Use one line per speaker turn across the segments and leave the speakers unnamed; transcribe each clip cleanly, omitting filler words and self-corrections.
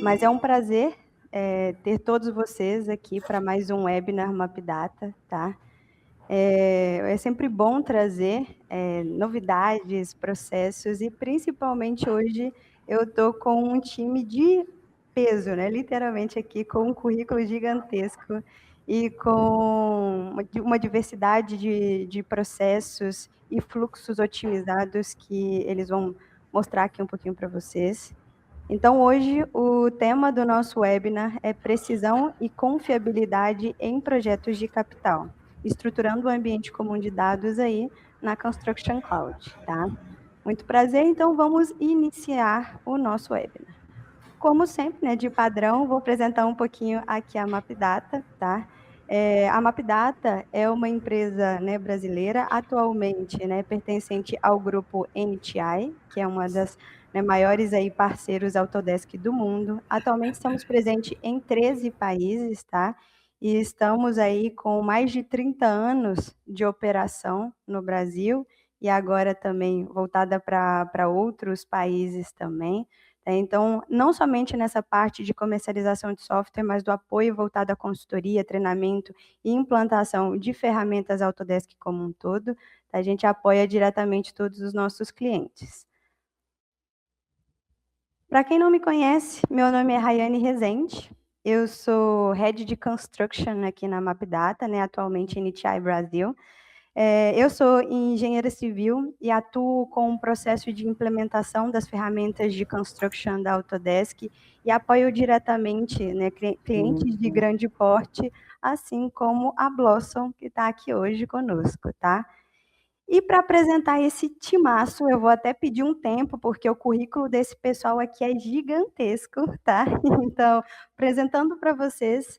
Mas é um prazer ter todos vocês aqui para mais um webinar Mapdata, tá? É sempre bom trazer novidades, processos e principalmente hoje eu estou com um time de peso, né? Literalmente aqui com um currículo gigantesco e com uma diversidade de processos e fluxos otimizados que eles vão mostrar aqui um pouquinho para vocês. Então, hoje, o tema do nosso webinar é precisão e confiabilidade em projetos de capital, estruturando o ambiente comum de dados aí na Construction Cloud, tá? Muito prazer, então vamos iniciar o nosso webinar. Como sempre, né, de padrão, vou apresentar um pouquinho aqui a Mapdata, tá? A Mapdata é uma empresa, né, brasileira, atualmente, né, pertencente ao grupo NTI, que é uma das, né, maiores aí parceiros Autodesk do mundo. Atualmente estamos presentes em 13 países, tá? E estamos aí com mais de 30 anos de operação no Brasil e agora também voltada para outros países também. Então, não somente nessa parte de comercialização de software, mas do apoio voltado à consultoria, treinamento e implantação de ferramentas Autodesk como um todo, a gente apoia diretamente todos os nossos clientes. Para quem não me conhece, meu nome é Rayane Rezende, eu sou Head de Construction aqui na Mapdata, né, atualmente em NTI Brasil. Eu sou engenheira civil e atuo com o processo de implementação das ferramentas de construction da Autodesk e apoio diretamente, né, clientes de grande porte, assim como a Blossom, que está aqui hoje conosco, tá? E para apresentar esse timaço, eu vou até pedir um tempo, porque o currículo desse pessoal aqui é gigantesco, tá? Então, apresentando para vocês,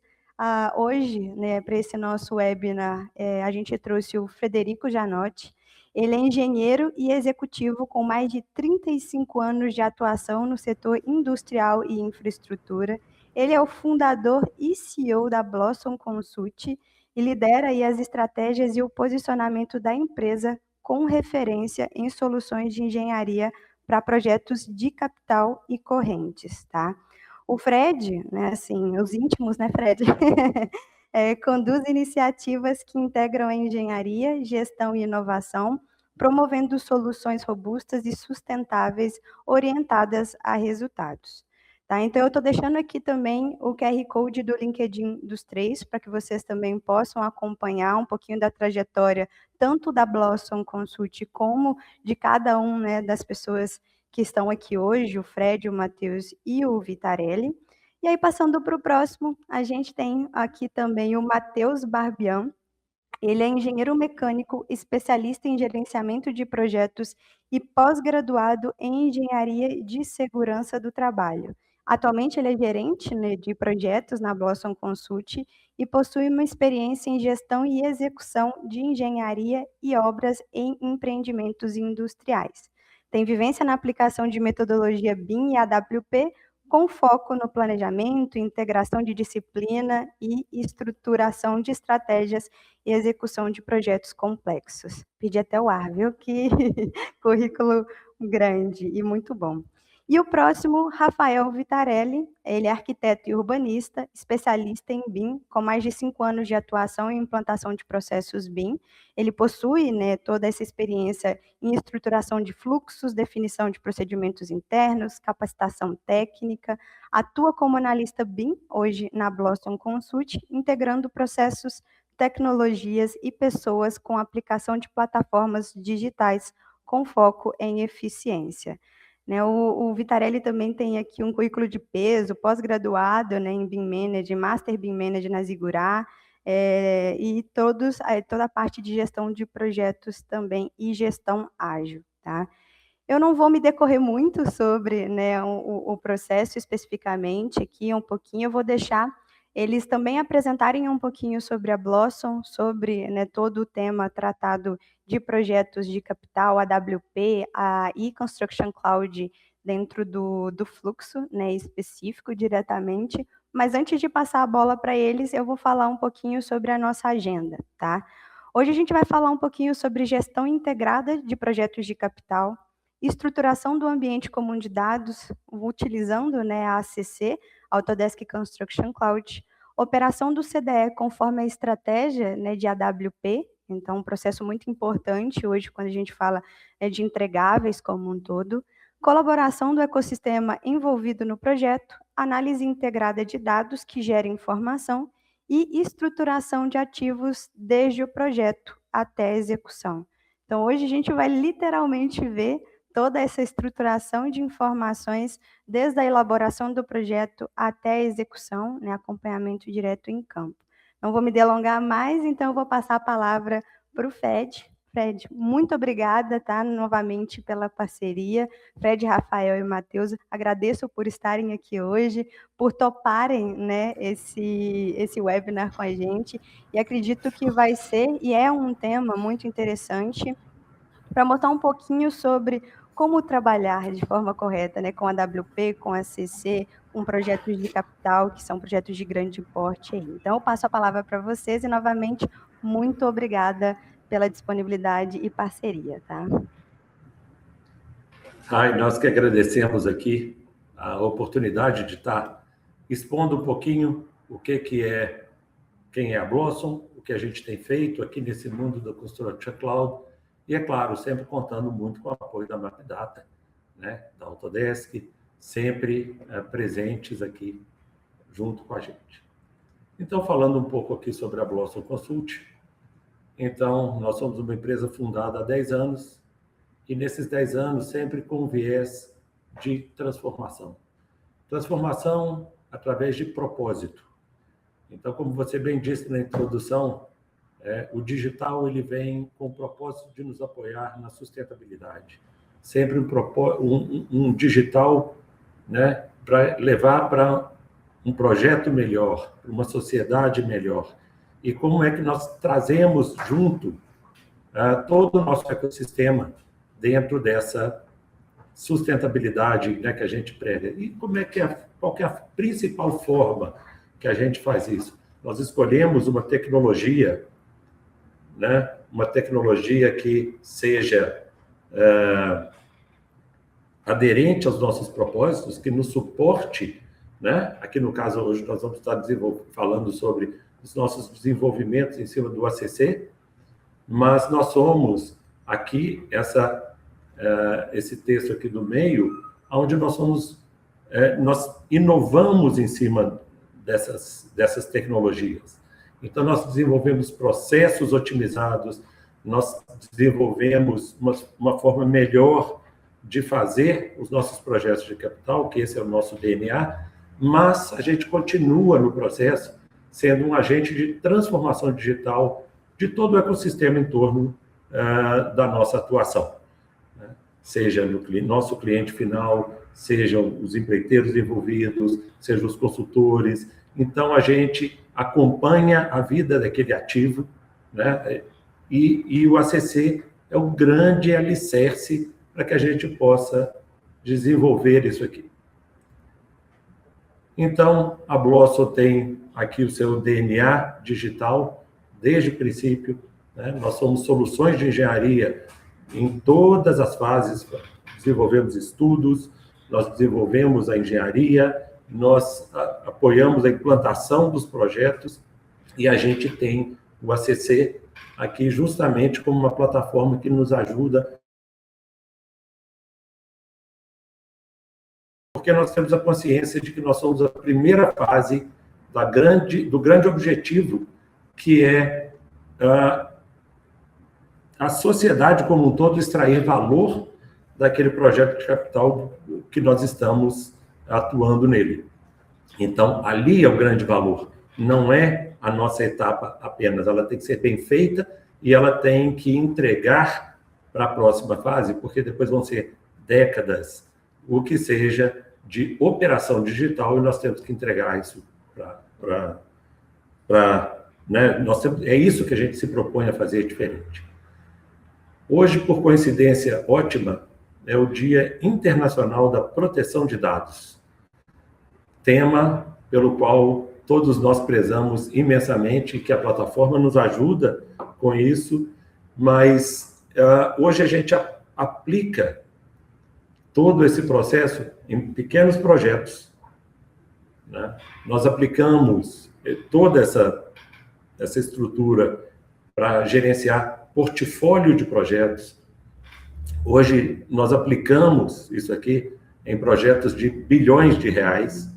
hoje, né, para esse nosso webinar, a gente trouxe o Frederico Janotti. Ele é engenheiro e executivo com mais de 35 anos de atuação no setor industrial e infraestrutura. Ele é o fundador e CEO da Blossom Consult, e lidera aí as estratégias e o posicionamento da empresa com referência em soluções de engenharia para projetos de capital e correntes, tá? O Fred, né, assim, os íntimos, né, Fred? Conduz iniciativas que integram a engenharia, gestão e inovação, promovendo soluções robustas e sustentáveis orientadas a resultados. Tá? Então, eu estou deixando aqui também o QR Code do LinkedIn dos três, para que vocês também possam acompanhar um pouquinho da trajetória, tanto da Blossom Consult, como de cada um, né, das pessoas que estão aqui hoje, o Fred, o Matheus e o Vitarelli. E aí, passando para o próximo, a gente tem aqui também o Matheus Barbian. Ele é engenheiro mecânico, especialista em gerenciamento de projetos e pós-graduado em engenharia de segurança do trabalho. Atualmente, ele é gerente, né, de projetos na Blossom Consult e possui uma experiência em gestão e execução de engenharia e obras em empreendimentos industriais. Tem vivência na aplicação de metodologia BIM e AWP, com foco no planejamento, integração de disciplina e estruturação de estratégias e execução de projetos complexos. Pedi até o ar, viu? Que currículo grande e muito bom. E o próximo, Rafael Vitarelli, ele é arquiteto e urbanista, especialista em BIM, com mais de 5 anos de atuação em implantação de processos BIM. Ele possui, né, toda essa experiência em estruturação de fluxos, definição de procedimentos internos, capacitação técnica, atua como analista BIM, hoje na Blossom Consult, integrando processos, tecnologias e pessoas com aplicação de plataformas digitais com foco em eficiência. Né, o Vitarelli também tem aqui um currículo de peso, pós-graduado, né, em BIM Manager, Master BIM Manager na Zigurá, e toda a parte de gestão de projetos também e gestão ágil, tá? Eu não vou me decorrer muito sobre, né, o processo especificamente aqui, um pouquinho, eu vou deixar eles também apresentarem um pouquinho sobre a Blossom, sobre, né, todo o tema tratado de projetos de capital, AWP, a e-Construction Cloud dentro do fluxo, né, específico diretamente. Mas antes de passar a bola para eles, eu vou falar um pouquinho sobre a nossa agenda, tá? Hoje a gente vai falar um pouquinho sobre gestão integrada de projetos de capital, estruturação do ambiente comum de dados, utilizando, né, a ACC, Autodesk Construction Cloud, operação do CDE conforme a estratégia, né, de AWP, então um processo muito importante hoje quando a gente fala, né, de entregáveis como um todo, colaboração do ecossistema envolvido no projeto, análise integrada de dados que gera informação e estruturação de ativos desde o projeto até a execução. Então, hoje a gente vai literalmente ver toda essa estruturação de informações, desde a elaboração do projeto até a execução, né, acompanhamento direto em campo. Não vou me delongar mais, então eu vou passar a palavra para o Fred. Fred, muito obrigada, tá, novamente pela parceria. Fred, Rafael e Matheus, agradeço por estarem aqui hoje, por toparem, né, esse webinar com a gente, e acredito que vai ser, e é um tema muito interessante, para mostrar um pouquinho sobre como trabalhar de forma correta, né, com a WP, com a CC, com projetos de capital, que são projetos de grande porte. Então, eu passo a palavra para vocês e, novamente, muito obrigada pela disponibilidade e parceria. Tá?
Nós que agradecemos aqui a oportunidade de estar expondo um pouquinho o que é, quem é a Blossom, o que a gente tem feito aqui nesse mundo da Construction Cloud, e, é claro, sempre contando muito com o apoio da Mapdata, né, da Autodesk, sempre presentes aqui junto com a gente. Então, falando um pouco aqui sobre a Blossom Consult, então, nós somos uma empresa fundada há 10 anos, e nesses 10 anos sempre com um viés de transformação. Transformação através de propósito. Então, como você bem disse na introdução, o digital ele vem com o propósito de nos apoiar na sustentabilidade. Sempre um digital, né, para levar para um projeto melhor, para uma sociedade melhor. E como é que nós trazemos junto todo o nosso ecossistema dentro dessa sustentabilidade, né, que a gente prega. E qual que é a principal forma que a gente faz isso? Nós escolhemos uma tecnologia, né, uma tecnologia que seja aderente aos nossos propósitos, que nos suporte, né? Aqui no caso hoje nós vamos estar falando sobre os nossos desenvolvimentos em cima do ACC, mas nós somos aqui esse texto aqui do meio, onde nós inovamos em cima dessas tecnologias. Então, nós desenvolvemos processos otimizados, nós desenvolvemos uma forma melhor de fazer os nossos projetos de capital, que esse é o nosso DNA, mas a gente continua no processo sendo um agente de transformação digital de todo o ecossistema em torno da nossa atuação. Né? Seja no nosso cliente final, sejam os empreiteiros envolvidos, sejam os consultores. Então, a gente acompanha a vida daquele ativo, né? E o ACC é o grande alicerce para que a gente possa desenvolver isso aqui. Então, a Blossom tem aqui o seu DNA digital desde o princípio, né? Nós somos soluções de engenharia em todas as fases, desenvolvemos estudos, nós desenvolvemos a engenharia, nós apoiamos a implantação dos projetos e a gente tem o ACC aqui justamente como uma plataforma que nos ajuda, porque nós temos a consciência de que nós somos a primeira fase do grande objetivo, que é a sociedade como um todo extrair valor daquele projeto de capital que nós estamos atuando nele. Então, ali é o grande valor. Não é a nossa etapa apenas. Ela tem que ser bem feita e ela tem que entregar para a próxima fase, porque depois vão ser décadas, o que seja, de operação digital, e nós temos que entregar isso né? É isso que a gente se propõe a fazer diferente. Hoje, por coincidência ótima, é o Dia Internacional da Proteção de Dados, tema pelo qual todos nós prezamos imensamente, que a plataforma nos ajuda com isso, mas hoje a gente aplica todo esse processo em pequenos projetos, né? Nós aplicamos toda essa estrutura para gerenciar portfólio de projetos. Hoje, nós aplicamos isso aqui em projetos de bilhões de reais.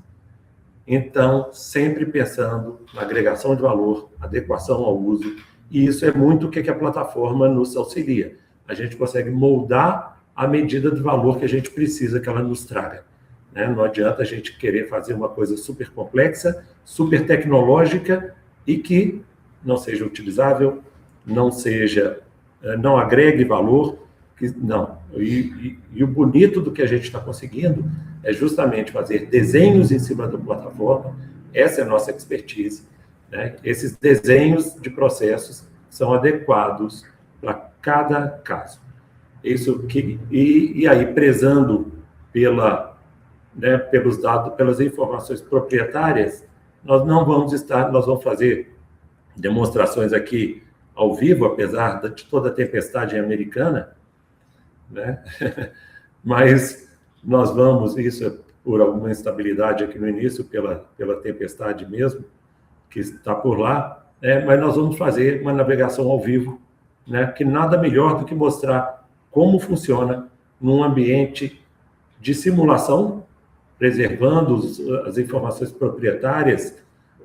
Então, sempre pensando na agregação de valor, adequação ao uso, e isso é muito o que a plataforma nos auxilia. A gente consegue moldar a medida de valor que a gente precisa que ela nos traga, né? Não adianta a gente querer fazer uma coisa super complexa, super tecnológica e que não seja utilizável, não agregue valor, não. E o bonito do que a gente está conseguindo é justamente fazer desenhos em cima da plataforma. Essa é a nossa expertise, né? Esses desenhos de processos são adequados para cada caso. E aí, prezando pelos dados, pelas informações proprietárias, nós vamos fazer demonstrações aqui ao vivo, apesar de toda a tempestade americana, né? Mas nós vamos, isso é por alguma instabilidade aqui no início, pela tempestade mesmo, que está por lá, mas nós vamos fazer uma navegação ao vivo, né? Que nada melhor do que mostrar como funciona num ambiente de simulação, preservando as informações proprietárias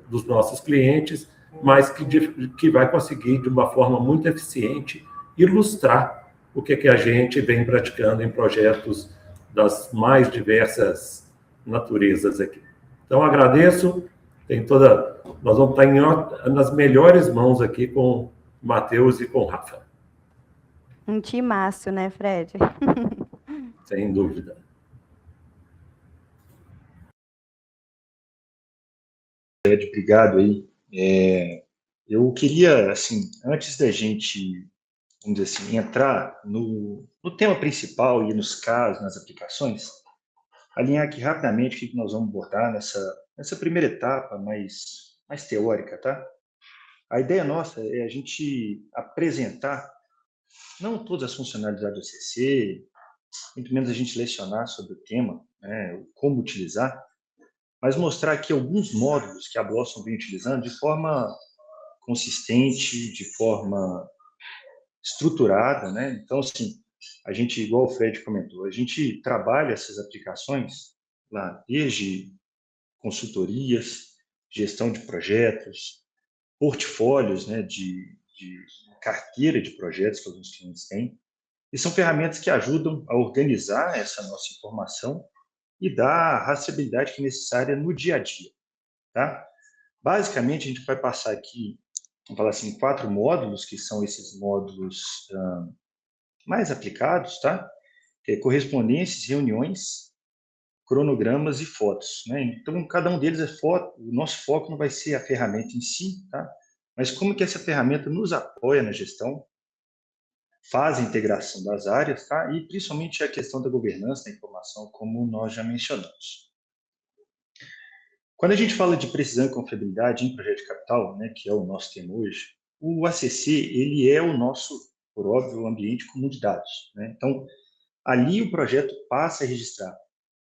dos nossos clientes, mas que vai conseguir, de uma forma muito eficiente, ilustrar o que a gente vem praticando em projetos das mais diversas naturezas aqui. Então, agradeço. Nós vamos estar nas melhores mãos aqui com o Matheus e com o Rafa.
Um timaço, né, Fred?
Sem dúvida.
Fred, obrigado aí. Eu queria, assim, antes da gente, vamos dizer assim, entrar no tema principal e nos casos, nas aplicações, alinhar aqui rapidamente o que nós vamos abordar nessa primeira etapa mais teórica, tá? A ideia nossa é a gente apresentar não todas as funcionalidades do CC, muito menos a gente lecionar sobre o tema, né, como utilizar, mas mostrar aqui alguns módulos que a Blossom vem utilizando de forma consistente, de forma estruturada, né? Então, assim, a gente, igual o Fred comentou, a gente trabalha essas aplicações lá desde consultorias, gestão de projetos, portfólios, né, de carteira de projetos que alguns clientes têm, e são ferramentas que ajudam a organizar essa nossa informação e dar a rastreabilidade que é necessária no dia a dia, tá? Basicamente, a gente vai passar aqui, vamos falar assim, 4 módulos, que são esses módulos mais aplicados, tá? Que é correspondências, reuniões, cronogramas e fotos, né? Então, cada um deles é foto. O nosso foco não vai ser a ferramenta em si, tá? Mas como que essa ferramenta nos apoia na gestão, faz a integração das áreas, tá? E principalmente a questão da governança da informação, como nós já mencionamos. Quando a gente fala de precisão e confiabilidade em projeto de capital, né, que é o nosso tema hoje, o ACC, ele é o nosso, por óbvio, ambiente comum de dados, né? Então, ali o projeto passa a registrar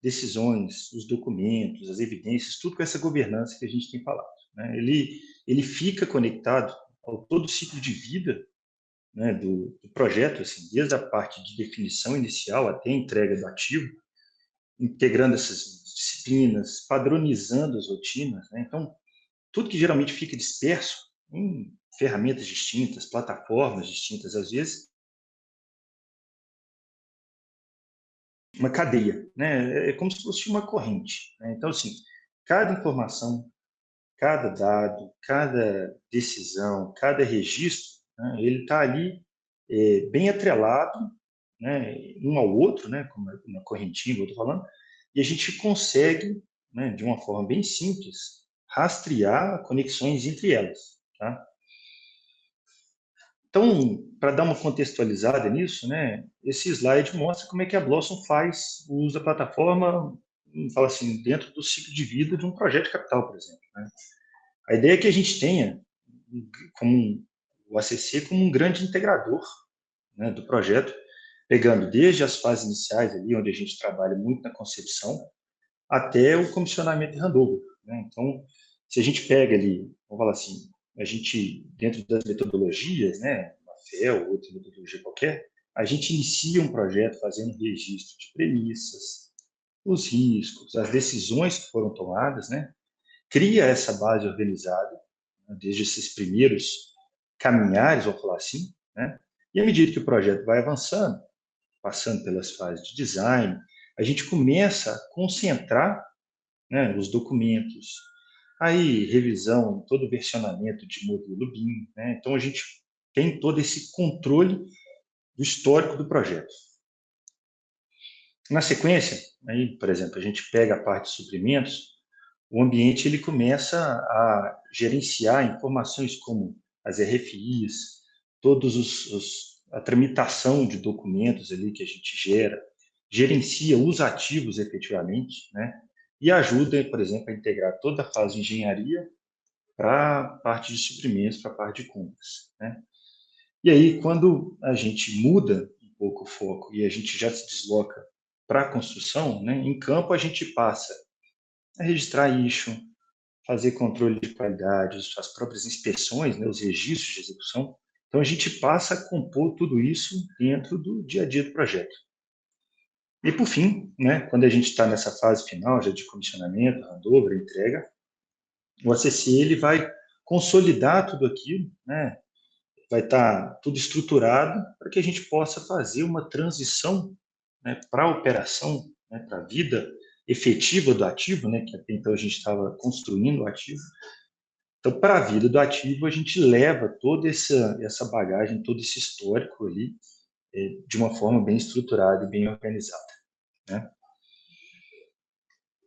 decisões, os documentos, as evidências, tudo com essa governança que a gente tem falado, né? Ele fica conectado ao todo o ciclo de vida, né, do projeto, assim, desde a parte de definição inicial até a entrega do ativo, integrando essas disciplinas, padronizando as rotinas, né? Então, tudo que geralmente fica disperso em ferramentas distintas, plataformas distintas, às vezes, uma cadeia, né? É como se fosse uma corrente, né? Então, assim, cada informação, cada dado, cada decisão, cada registro, né, ele está ali bem atrelado, né, um ao outro, né, como uma correntinha que eu estou falando, e a gente consegue, né, de uma forma bem simples, rastrear conexões entre elas, tá? Então, para dar uma contextualizada nisso, né, esse slide mostra como é que a Blossom faz o uso da plataforma, fala assim, dentro do ciclo de vida de um projeto de capital, por exemplo, né? A ideia é que a gente tenha como o ACC como um grande integrador, né, do projeto, pegando desde as fases iniciais ali, onde a gente trabalha muito na concepção, até o comissionamento e handover, né? Então, se a gente pega ali, vamos falar assim, a gente, dentro das metodologias, né, uma FEL ou outra metodologia qualquer, a gente inicia um projeto fazendo um registro de premissas, os riscos, as decisões que foram tomadas, né? Cria essa base organizada, né, desde esses primeiros caminhares, vou falar assim, né? E à medida que o projeto vai avançando, passando pelas fases de design, a gente começa a concentrar, né, os documentos, aí revisão, todo o versionamento de modelo BIM, né? Então a gente tem todo esse controle do histórico do projeto. Na sequência, aí, por exemplo, a gente pega a parte de suprimentos, o ambiente ele começa a gerenciar informações como as RFIs, a tramitação de documentos ali que a gente gera, gerencia os ativos efetivamente, né? E ajuda, por exemplo, a integrar toda a fase de engenharia para a parte de suprimentos, para a parte de compras, né? E aí, quando a gente muda um pouco o foco e a gente já se desloca para a construção, né? Em campo a gente passa a registrar issue, fazer controle de qualidade, as próprias inspeções, né, os registros de execução. Então, a gente passa a compor tudo isso dentro do dia a dia do projeto. E, por fim, né, quando a gente está nessa fase final, já de comissionamento, handover, entrega, o ACC ele vai consolidar tudo aquilo, né, vai estar tudo estruturado para que a gente possa fazer uma transição, né, para a operação, né, para a vida efetiva do ativo, né, que até então a gente estava construindo o ativo. Então, para a vida do ativo, a gente leva toda essa bagagem, todo esse histórico ali, de uma forma bem estruturada e bem organizada, né?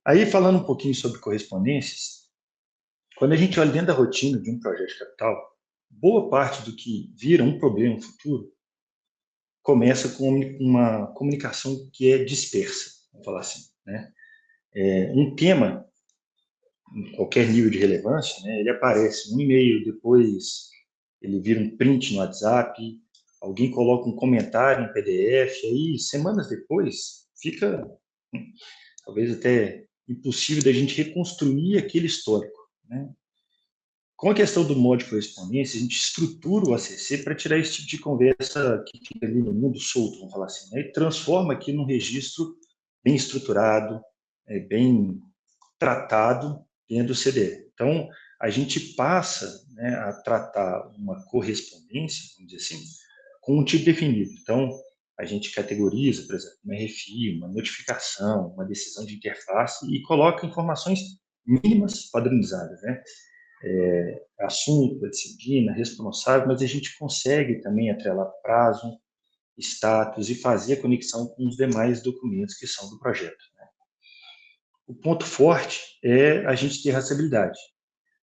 Aí, falando um pouquinho sobre correspondências, quando a gente olha dentro da rotina de um projeto de capital, boa parte do que vira um problema futuro começa com uma comunicação que é dispersa, vamos falar assim, né? Um tema, em qualquer nível de relevância, né, ele aparece um e-mail, depois ele vira um print no WhatsApp, alguém coloca um comentário em PDF, aí semanas depois fica talvez até impossível da gente reconstruir aquele histórico, né? Com a questão do modo de correspondência, a gente estrutura o ACC para tirar esse tipo de conversa que fica ali no mundo solto, vamos falar assim, né? E transforma aqui num registro bem estruturado, bem tratado dentro do CDE. Então, a gente passa, né, a tratar uma correspondência, vamos dizer assim, com um tipo definido. Então, a gente categoriza, por exemplo, uma RFI, uma notificação, uma decisão de interface e coloca informações mínimas padronizadas, né? Assunto, a disciplina, responsável, mas a gente consegue também atrelar prazo, status e fazer a conexão com os demais documentos que são do projeto. O ponto forte é a gente ter rastreabilidade.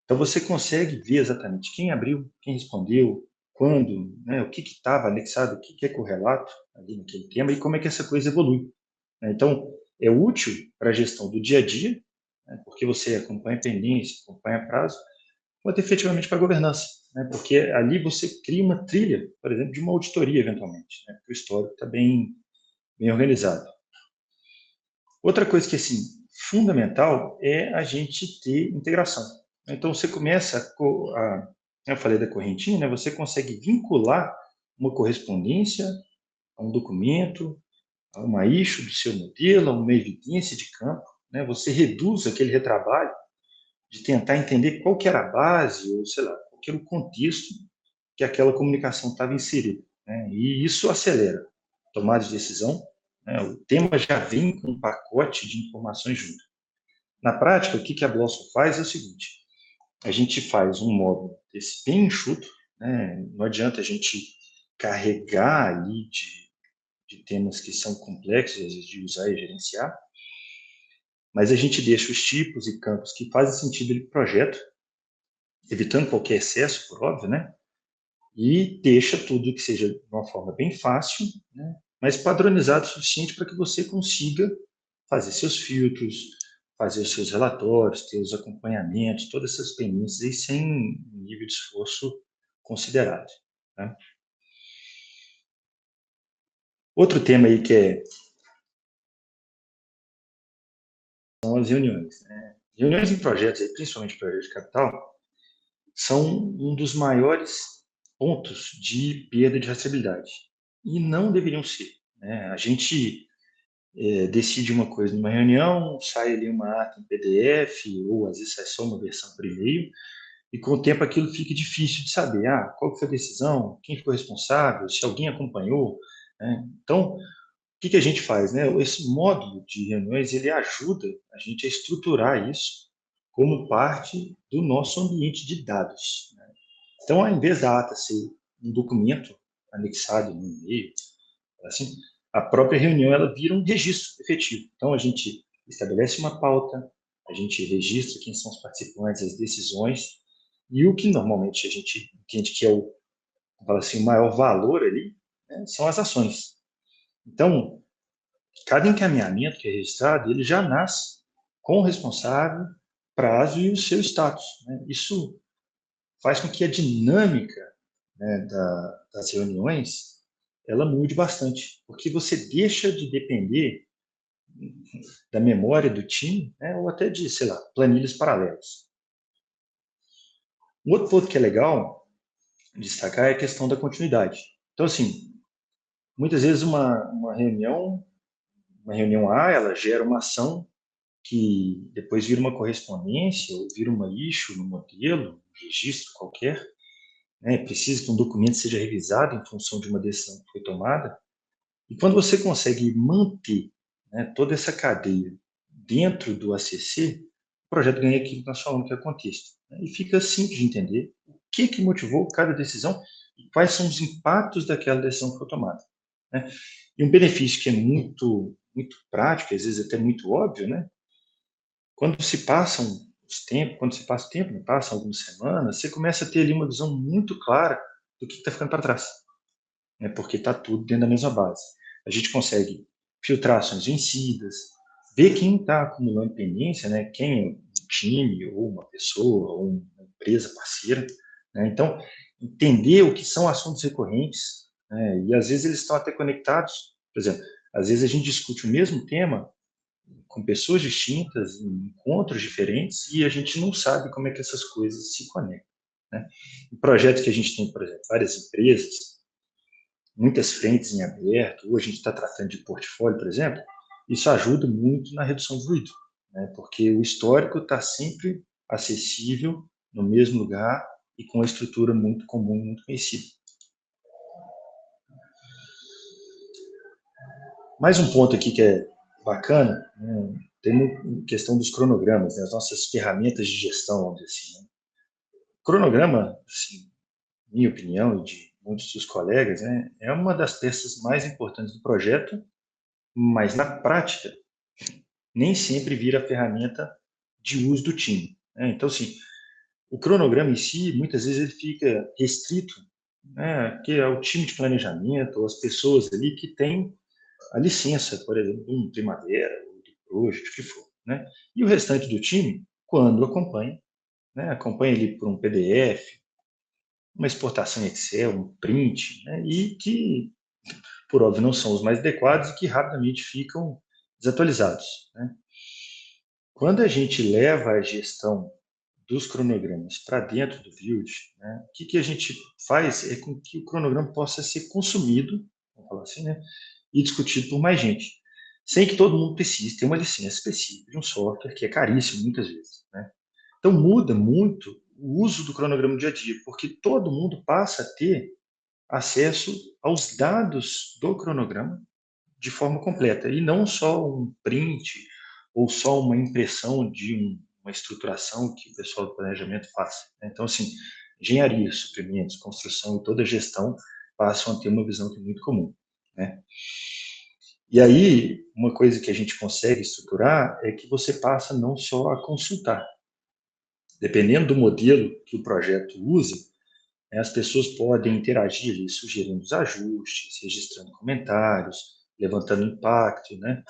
Então, você consegue ver exatamente quem abriu, quem respondeu, quando, né, o que estava anexado, o que é correlato ali naquele tema e como é que essa coisa evolui, né? Então, é útil para a gestão do dia a dia, né, porque você acompanha pendência, acompanha prazo, quanto efetivamente para a governança, né, porque ali você cria uma trilha, por exemplo, de uma auditoria, eventualmente, né, porque o histórico está bem organizado. Outra coisa que, assim, fundamental é a gente ter integração. Então, você começa eu falei da correntinha, né? Você consegue vincular uma correspondência a um documento, a uma issue do seu modelo, a uma evidência de campo, né? Você reduz aquele retrabalho de tentar entender qual que era a base, ou sei lá, qual que era o contexto que aquela comunicação estava inserida, né? E isso acelera a tomada de decisão, né? O tema já vem com um pacote de informações junto. Na prática, o que a Blossom faz é o seguinte: a gente faz um módulo desse bem enxuto, né? Não adianta a gente carregar ali de temas que são complexos, às vezes, de usar e gerenciar, mas a gente deixa os tipos e campos que fazem sentido para o projeto, evitando qualquer excesso, por óbvio, né? E deixa tudo que seja de uma forma bem fácil, né, mas padronizado o suficiente para que você consiga fazer seus filtros, fazer os seus relatórios, ter os acompanhamentos, todas essas pendências aí sem um nível de esforço considerável, né? Outro tema aí são as reuniões, né? Reuniões em projetos, principalmente projetos de capital, são um dos maiores pontos de perda de rastreabilidade. E não deveriam ser, né? A gente decide uma coisa numa reunião, sai ali uma ata em PDF, ou às vezes sai só uma versão por e-mail, e com o tempo aquilo fica difícil de saber, qual foi a decisão, quem ficou responsável, se alguém acompanhou, né? Então, o que a gente faz, né? Esse módulo de reuniões, ele ajuda a gente a estruturar isso como parte do nosso ambiente de dados, né? Então, ao invés da ata ser um documento anexado no e-mail, assim, a própria reunião ela vira um registro efetivo. Então, a gente estabelece uma pauta, a gente registra quem são os participantes, as decisões, e o que normalmente a gente entende que é fala assim, o maior valor ali, né, são as ações. Então, cada encaminhamento que é registrado, ele já nasce com o responsável, prazo e o seu status, né? Isso faz com que a dinâmica, né, das reuniões ela mude bastante, porque você deixa de depender da memória do time, né, ou até de, sei lá, planilhas paralelas. Um outro ponto que é legal destacar é a questão da continuidade. Então, assim, muitas vezes uma reunião A, ela gera uma ação que depois vira uma correspondência ou vira uma issue no modelo, um registro qualquer, né? Precisa que um documento seja revisado em função de uma decisão que foi tomada. E quando você consegue manter, né, toda essa cadeia dentro do ACC, o projeto ganha aquilo que nós falamos que é contexto, né? E fica simples de entender o que motivou cada decisão e quais são os impactos daquela decisão que foi tomada, né? E um benefício que é muito, muito prático, às vezes até muito óbvio, né? Quando se passam os tempos, quando se passa o tempo, né, passam algumas semanas, você começa a ter ali uma visão muito clara do que está ficando para trás, né? Porque está tudo dentro da mesma base. A gente consegue filtrar ações vencidas, ver quem está acumulando pendência, né? Quem é um time, ou uma pessoa, ou uma empresa parceira, né? Então, entender o que são assuntos recorrentes, né? E às vezes eles estão até conectados. Por exemplo, às vezes a gente discute o mesmo tema com pessoas distintas, em encontros diferentes, e a gente não sabe como é que essas coisas se conectam, né? Em projetos que a gente tem, por exemplo, várias empresas, muitas frentes em aberto, ou a gente está tratando de portfólio, por exemplo, isso ajuda muito na redução do ruído, né? Porque o histórico está sempre acessível, no mesmo lugar e com uma estrutura muito comum, muito conhecida. Mais um ponto aqui que é bacana, né? Tem a questão dos cronogramas, né? As nossas ferramentas de gestão, vamos dizer assim, né? Cronograma, assim, minha opinião e de muitos dos colegas, né, é uma das peças mais importantes do projeto, mas na prática nem sempre vira a ferramenta de uso do time, né? Então, assim, o cronograma em si, muitas vezes ele fica restrito, né, que é o time de planejamento, ou as pessoas ali que têm a licença, por exemplo, de um Primavera, ou do Project, o que for, né? E o restante do time, quando acompanha, né, acompanha ali por um PDF, uma exportação em Excel, um print, né, e que, por óbvio, não são os mais adequados e que rapidamente ficam desatualizados, né? Quando a gente leva a gestão dos cronogramas para dentro do Build, né, o que a gente faz é com que o cronograma possa ser consumido, vamos falar assim, né, e discutido por mais gente, sem que todo mundo precise ter uma licença específica de um software que é caríssimo muitas vezes, né? Então muda muito o uso do cronograma no dia a dia, porque todo mundo passa a ter acesso aos dados do cronograma de forma completa, e não só um print ou só uma impressão de uma estruturação que o pessoal do planejamento faz, né? Então, assim, engenharia, suprimentos, construção e toda a gestão passam a ter uma visão que é muito comum, né? E aí, uma coisa que a gente consegue estruturar é que você passa não só a consultar. Dependendo do modelo que o projeto usa, as pessoas podem interagir ali, sugerindo os ajustes, registrando comentários, levantando impacto, né?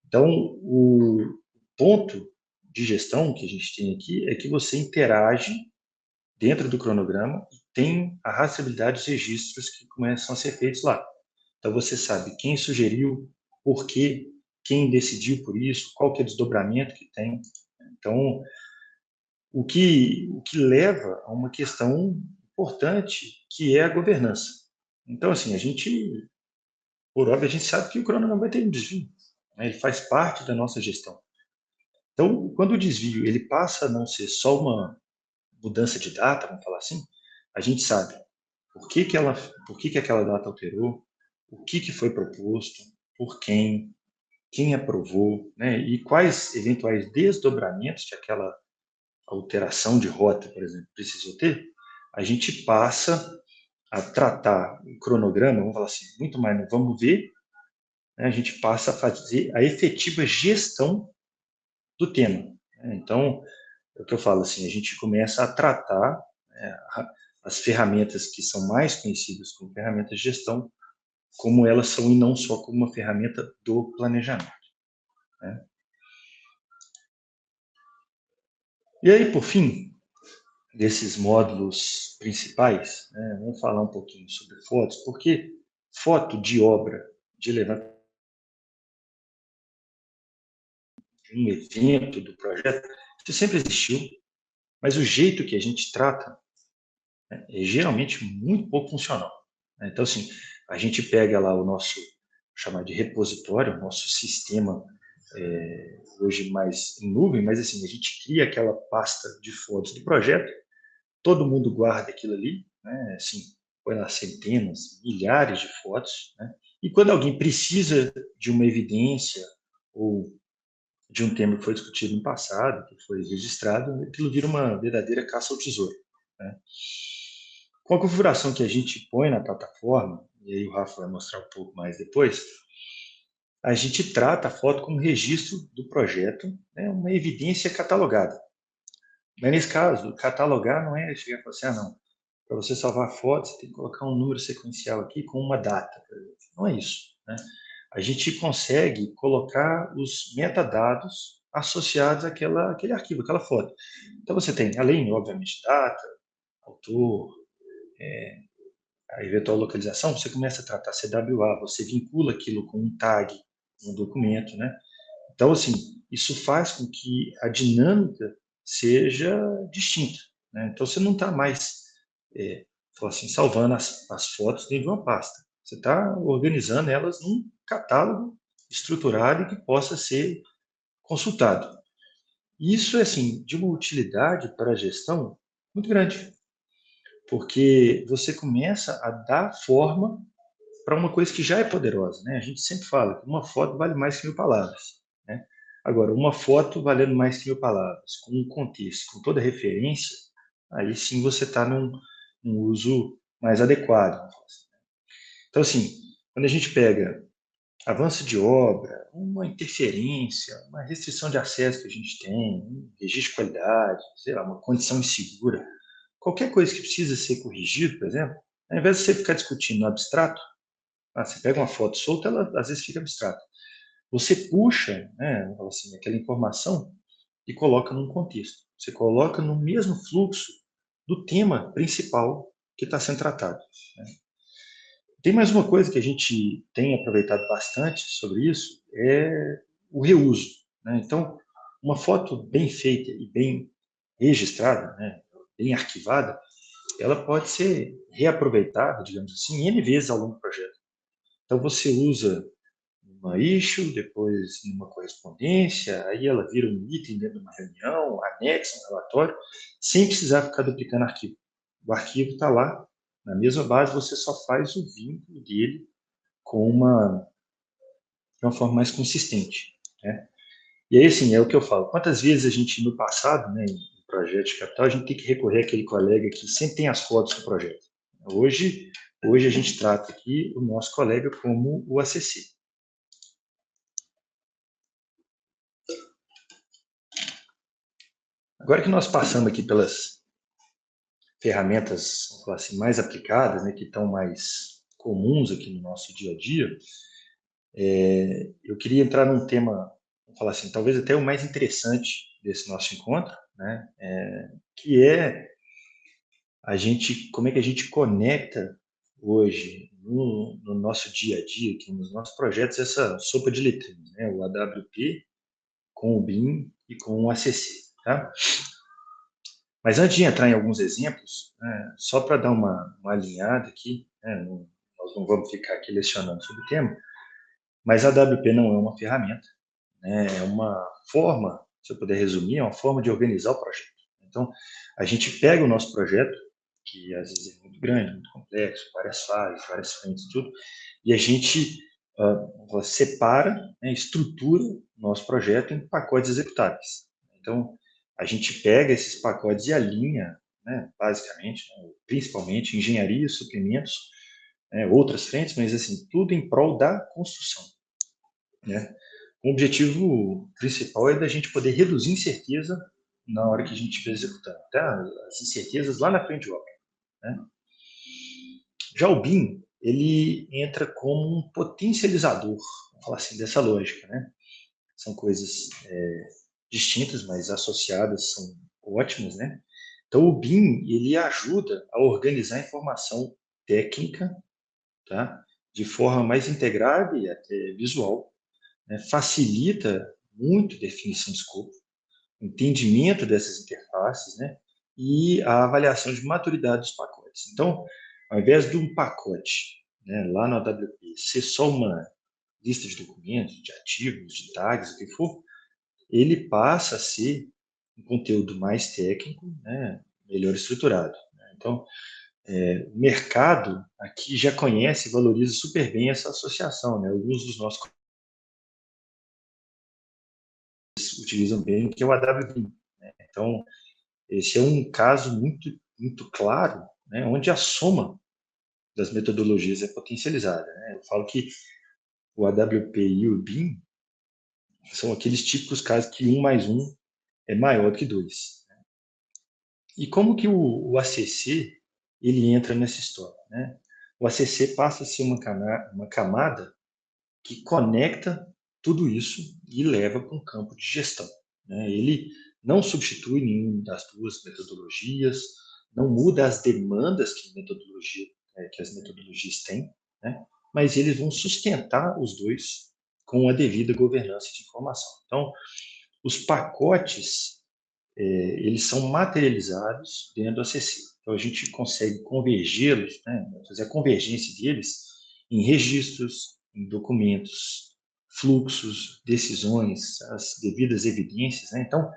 Então, o ponto de gestão que a gente tem aqui é que você interage dentro do cronograma e tem a rastreabilidade dos registros que começam a ser feitos lá. Então, você sabe quem sugeriu, por quê, quem decidiu por isso, qual que é o desdobramento que tem. Então, o que leva a uma questão importante, que é a governança. Então, assim, por óbvio, a gente sabe que o cronograma vai ter um desvio, né? Ele faz parte da nossa gestão. Então, quando o desvio ele passa a não ser só uma mudança de data, vamos falar assim, a gente sabe por que aquela data alterou, o que foi proposto, por quem aprovou, né? E quais eventuais desdobramentos que aquela alteração de rota, por exemplo, precisou ter, a gente passa a tratar o cronograma, vamos falar assim, muito mais no vamos ver, né? A gente passa a fazer a efetiva gestão do tema, né? Então, é o que eu falo assim, a gente começa a tratar, né, as ferramentas que são mais conhecidas como ferramentas de gestão, como elas são e não só como uma ferramenta do planejamento, né? E aí, por fim, desses módulos principais, né, vamos falar um pouquinho sobre fotos, porque foto de obra, de levantamento de um evento, do projeto, isso sempre existiu, mas o jeito que a gente trata, né, é geralmente muito pouco funcional, né? Então, assim, a gente pega lá o nosso, chamar de repositório, o nosso sistema, hoje mais em nuvem, mas assim, a gente cria aquela pasta de fotos do projeto, todo mundo guarda aquilo ali, né? Assim, põe lá centenas, milhares de fotos, né? E quando alguém precisa de uma evidência ou de um tema que foi discutido no passado, que foi registrado, aquilo vira uma verdadeira caça ao tesouro, né? Com a configuração que a gente põe na plataforma, e aí o Rafa vai mostrar um pouco mais depois, a gente trata a foto como registro do projeto, né, uma evidência catalogada. Mas nesse caso, catalogar não é chegar e falar assim, não, para você salvar a foto, você tem que colocar um número sequencial aqui com uma data. Não é isso, né? A gente consegue colocar os metadados associados àquele arquivo, àquela foto. Então você tem, além, obviamente, data, autor, a eventual localização, você começa a tratar CWA, você vincula aquilo com um tag, um documento, né? Então, assim, isso faz com que a dinâmica seja distinta, né? Então, você não está mais, assim, salvando as fotos dentro de uma pasta. Você está organizando elas num catálogo estruturado e que possa ser consultado. Isso é, assim, de uma utilidade para a gestão muito grande, porque você começa a dar forma para uma coisa que já é poderosa, né? A gente sempre fala que uma foto vale mais que 1000 palavras, né? Agora, uma foto valendo mais que 1000 palavras, com um contexto, com toda referência, aí sim você está num uso mais adequado. Então, assim, quando a gente pega avanço de obra, uma interferência, uma restrição de acesso que a gente tem, um registro de qualidade, sei lá, uma condição insegura, qualquer coisa que precisa ser corrigido, por exemplo, ao invés de você ficar discutindo no abstrato, você pega uma foto solta, ela às vezes fica abstrata. Você puxa, né, assim, aquela informação e coloca num contexto. Você coloca no mesmo fluxo do tema principal que está sendo tratado, né? Tem mais uma coisa que a gente tem aproveitado bastante sobre isso, é o reuso, né? Então, uma foto bem feita e bem registrada, né, bem arquivada, ela pode ser reaproveitada, digamos assim, N vezes ao longo do projeto. Então, você usa uma issue, depois numa correspondência, aí ela vira um item dentro de uma reunião, anexa um relatório, sem precisar ficar duplicando arquivo. O arquivo está lá, na mesma base, você só faz o vínculo dele com de uma forma mais consistente, né? E aí, assim, é o que eu falo. Quantas vezes a gente, no passado, né, em projeto de capital, a gente tem que recorrer àquele colega que sempre tem as fotos do projeto. Hoje a gente trata aqui o nosso colega como o ACC. Agora que nós passamos aqui pelas ferramentas, vamos falar assim, mais aplicadas, né, que estão mais comuns aqui no nosso dia a dia, eu queria entrar num tema, vamos falar assim, talvez até o mais interessante desse nosso encontro, né, que é como é que a gente conecta hoje no nosso dia a dia, aqui nos nossos projetos, essa sopa de letrinhas, né? O AWP com o BIM e com o ACC, tá? Mas antes de entrar em alguns exemplos, só para dar uma alinhada aqui, né? Nós não vamos ficar aqui lecionando sobre o tema, mas a AWP não é uma ferramenta, né? É uma forma, se eu puder resumir, é uma forma de organizar o projeto. Então, a gente pega o nosso projeto, que às vezes é muito grande, muito complexo, várias fases, várias frentes, tudo, e a gente separa, né, estrutura o nosso projeto em pacotes executáveis. Então, a gente pega esses pacotes e alinha, né, basicamente, né, principalmente engenharia, suprimentos, outras frentes, mas assim, tudo em prol da construção, né? O objetivo principal é da gente poder reduzir incerteza na hora que a gente estiver executando, tá? As incertezas lá na frente de obra, né? Já o BIM, ele entra como um potencializador, vamos falar assim, dessa lógica, né? São coisas distintas, mas associadas, são ótimas, né? Então, o BIM, ele ajuda a organizar a informação técnica, tá? De forma mais integrada e até visual, né? Facilita muito a definição de escopo, entendimento dessas interfaces, né? E a avaliação de maturidade dos pacotes. Então, ao invés de um pacote, né, lá no AWP, ser só uma lista de documentos, de ativos, de tags, o que for, ele passa a ser um conteúdo mais técnico, né, melhor estruturado. Né? Então, o mercado aqui já conhece e valoriza super bem essa associação. Né? Alguns dos nossos utilizam bem, que é o AWP. Né? Então, esse é um caso muito, muito claro, né, onde a soma das metodologias é potencializada. Né? Eu falo que o AWP e o BIM são aqueles típicos casos que 1 mais 1 é maior do que 2. Né? E como que o ACC ele entra nessa história? Né? O ACC passa a ser uma camada que conecta tudo isso e leva para um campo de gestão. Né? Ele não substitui nenhuma das duas metodologias, não muda as demandas que as metodologias têm, né? Mas eles vão sustentar os dois com a devida governança de informação. Então, os pacotes, eles são materializados dentro do ACC. Então, a gente consegue convergê-los, né? Fazer a convergência deles em registros, em documentos, fluxos, decisões, as devidas evidências. Né? Então,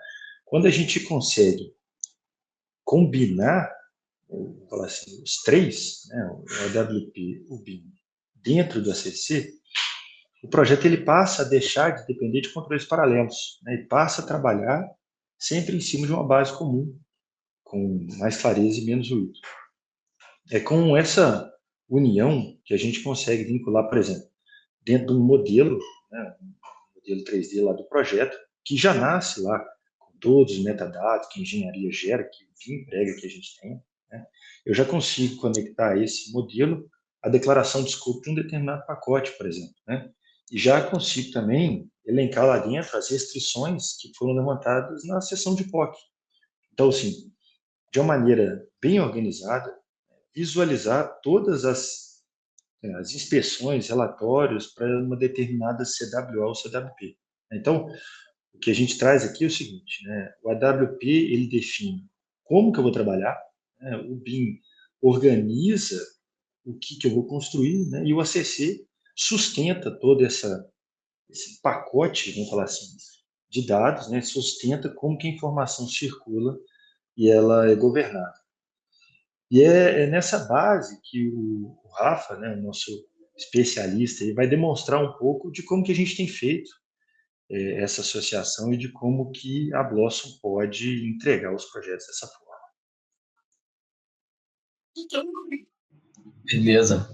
quando a gente consegue combinar, vou falar assim, os três, né, o AWP, o BIM, dentro do ACC, o projeto ele passa a deixar de depender de controles paralelos, né, e passa a trabalhar sempre em cima de uma base comum, com mais clareza e menos ruído. É com essa união que a gente consegue vincular, por exemplo, dentro de um modelo, né, um modelo 3D lá do projeto, que já nasce lá com todos os metadados que a engenharia gera, que o BIM prega que a gente tem, né, eu já consigo conectar a esse modelo a declaração de escopo de um determinado pacote, por exemplo, né, e já consigo também elencar lá dentro as restrições que foram levantadas na seção de POC. Então, assim, de uma maneira bem organizada, visualizar todas as inspeções, relatórios para uma determinada CWA ou CWP. Então, o que a gente traz aqui é o seguinte, né? O AWP ele define como que eu vou trabalhar, né? O BIM organiza o que eu vou construir, né? E o ACC sustenta todo esse pacote, vamos falar assim, de dados, né? Sustenta como que a informação circula e ela é governada. E é nessa base que o Rafa, né, o nosso especialista, ele vai demonstrar um pouco de como que a gente tem feito essa associação e de como que a Blossom pode entregar os projetos dessa forma.
Beleza.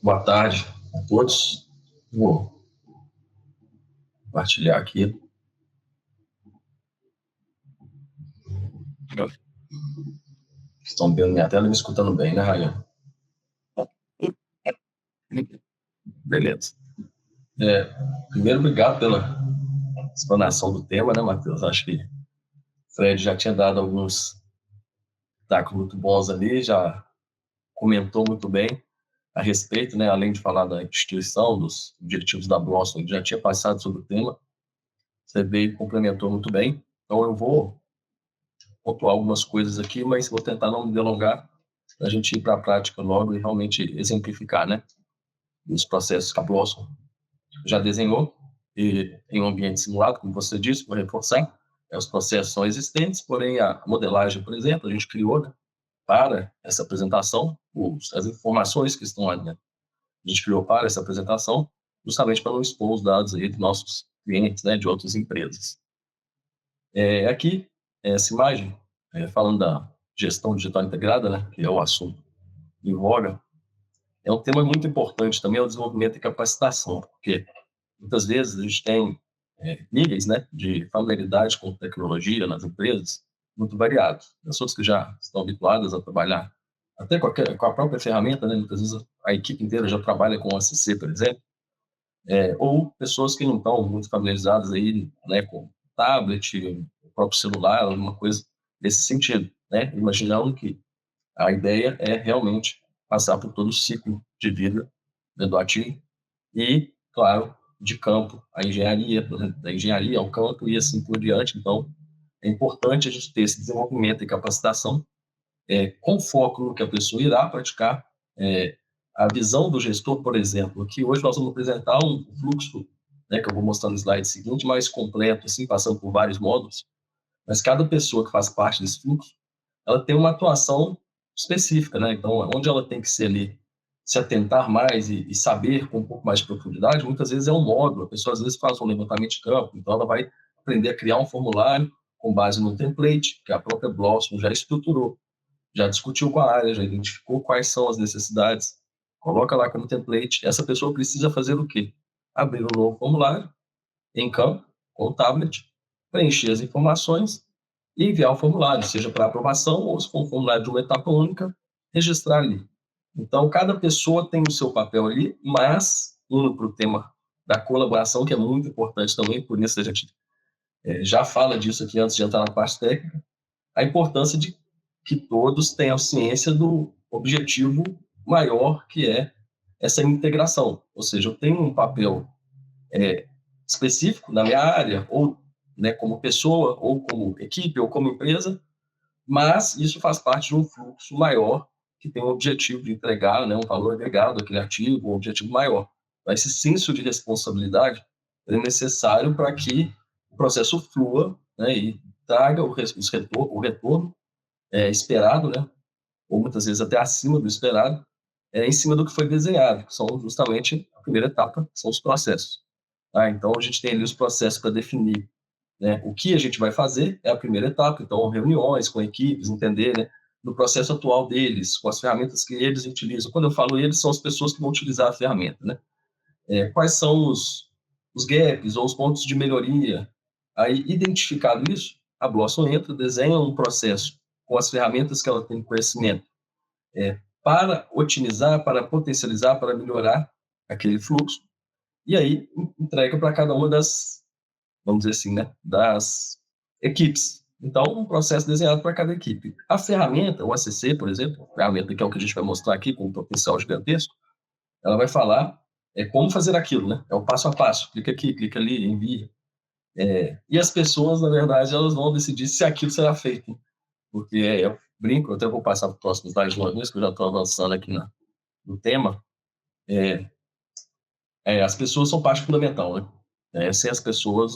Boa tarde a todos. Vou compartilhar aqui. Estão vendo minha tela e me escutando bem, né, Ryan? Beleza. Primeiro, obrigado pela explanação do tema, né, Matheus? Acho que o Fred já tinha dado alguns destaques muito bons ali, já comentou muito bem. a respeito, né? Além de falar da instituição, dos objetivos da Blossom, que já tinha passado sobre o tema, você veio e complementou muito bem. Então, eu vou pontuar algumas coisas aqui, mas vou tentar não me delongar, para a gente ir para a prática logo e realmente exemplificar, né? Os processos que a Blossom já desenhou e em um ambiente simulado, como você disse, vou reforçar. Os processos são existentes, porém a modelagem, por exemplo, a gente criou, né, para essa apresentação, as informações que estão ali, né? A gente criou para essa apresentação, justamente para não expor os dados aí dos nossos clientes, né, de outras empresas. Aqui, essa imagem, falando da gestão digital integrada, né, que é o assunto em voga, é um tema muito importante também, é o desenvolvimento e capacitação, porque muitas vezes a gente tem níveis, né, de familiaridade com tecnologia nas empresas muito variados. Pessoas que já estão habituadas a trabalhar até com a própria ferramenta, né, muitas vezes a equipe inteira já trabalha com o ACC, por exemplo, ou pessoas que não estão muito familiarizadas aí, né, com tablet, o próprio celular, alguma coisa desse sentido, né, imaginando que a ideia é realmente passar por todo o ciclo de vida, né, do ativo e, claro, de campo a engenharia, da engenharia ao campo e assim por diante. Então, é importante a gente ter esse desenvolvimento e capacitação com foco no que a pessoa irá praticar. A visão do gestor, por exemplo, que hoje nós vamos apresentar um fluxo, né, que eu vou mostrar no slide seguinte, mais completo, assim, passando por vários módulos, mas cada pessoa que faz parte desse fluxo, ela tem uma atuação específica, né? Então, onde ela tem que ser ali, se atentar mais e saber com um pouco mais de profundidade, muitas vezes é um módulo, a pessoa às vezes faz um levantamento de campo, então ela vai aprender a criar um formulário com base no template que a própria Blossom já estruturou, já discutiu com a área, já identificou quais são as necessidades, coloca lá como template. Essa pessoa precisa fazer o quê? Abrir um novo formulário em campo, com o tablet, preencher as informações e enviar o formulário, seja para aprovação ou se for um formulário de uma etapa única, registrar ali. Então, cada pessoa tem o seu papel ali, mas, indo para o tema da colaboração, que é muito importante também, por isso a gente já fala disso aqui antes de entrar na parte técnica, a importância de que todos tenham ciência do objetivo maior, que é essa integração. Ou seja, eu tenho um papel específico na minha área, ou, né, como pessoa, ou como equipe, ou como empresa, mas isso faz parte de um fluxo maior que tem o objetivo de entregar, né, um valor agregado àquele ativo, um objetivo maior. Então, esse senso de responsabilidade é necessário para que o processo flua, né, e traga o retorno esperado, né, ou muitas vezes até acima do esperado, em cima do que foi desenhado, que são justamente a primeira etapa, que são os processos. Então, a gente tem ali os processos para definir, né, o que a gente vai fazer, é a primeira etapa, então reuniões com equipes, entender, né, no processo atual deles, com as ferramentas que eles utilizam. Quando eu falo eles, são as pessoas que vão utilizar a ferramenta, né? Quais são os gaps ou os pontos de melhoria. Aí, identificado isso, a Blossom entra, desenha um processo com as ferramentas que ela tem conhecimento para otimizar, para potencializar, para melhorar aquele fluxo, e aí entrega para cada uma das, vamos dizer assim, né, das equipes. Então, um processo desenhado para cada equipe. A ferramenta, o ACC, por exemplo, a ferramenta que é o que a gente vai mostrar aqui, com um potencial gigantesco, ela vai falar como fazer aquilo, né? É o passo a passo. Clica aqui, clica ali, envia. E as pessoas, na verdade, elas vão decidir se aquilo será feito. Porque eu brinco, eu até vou passar para o próximo slide de uma vez, que eu já estou avançando aqui no tema. As pessoas são parte fundamental, né? Sem as pessoas,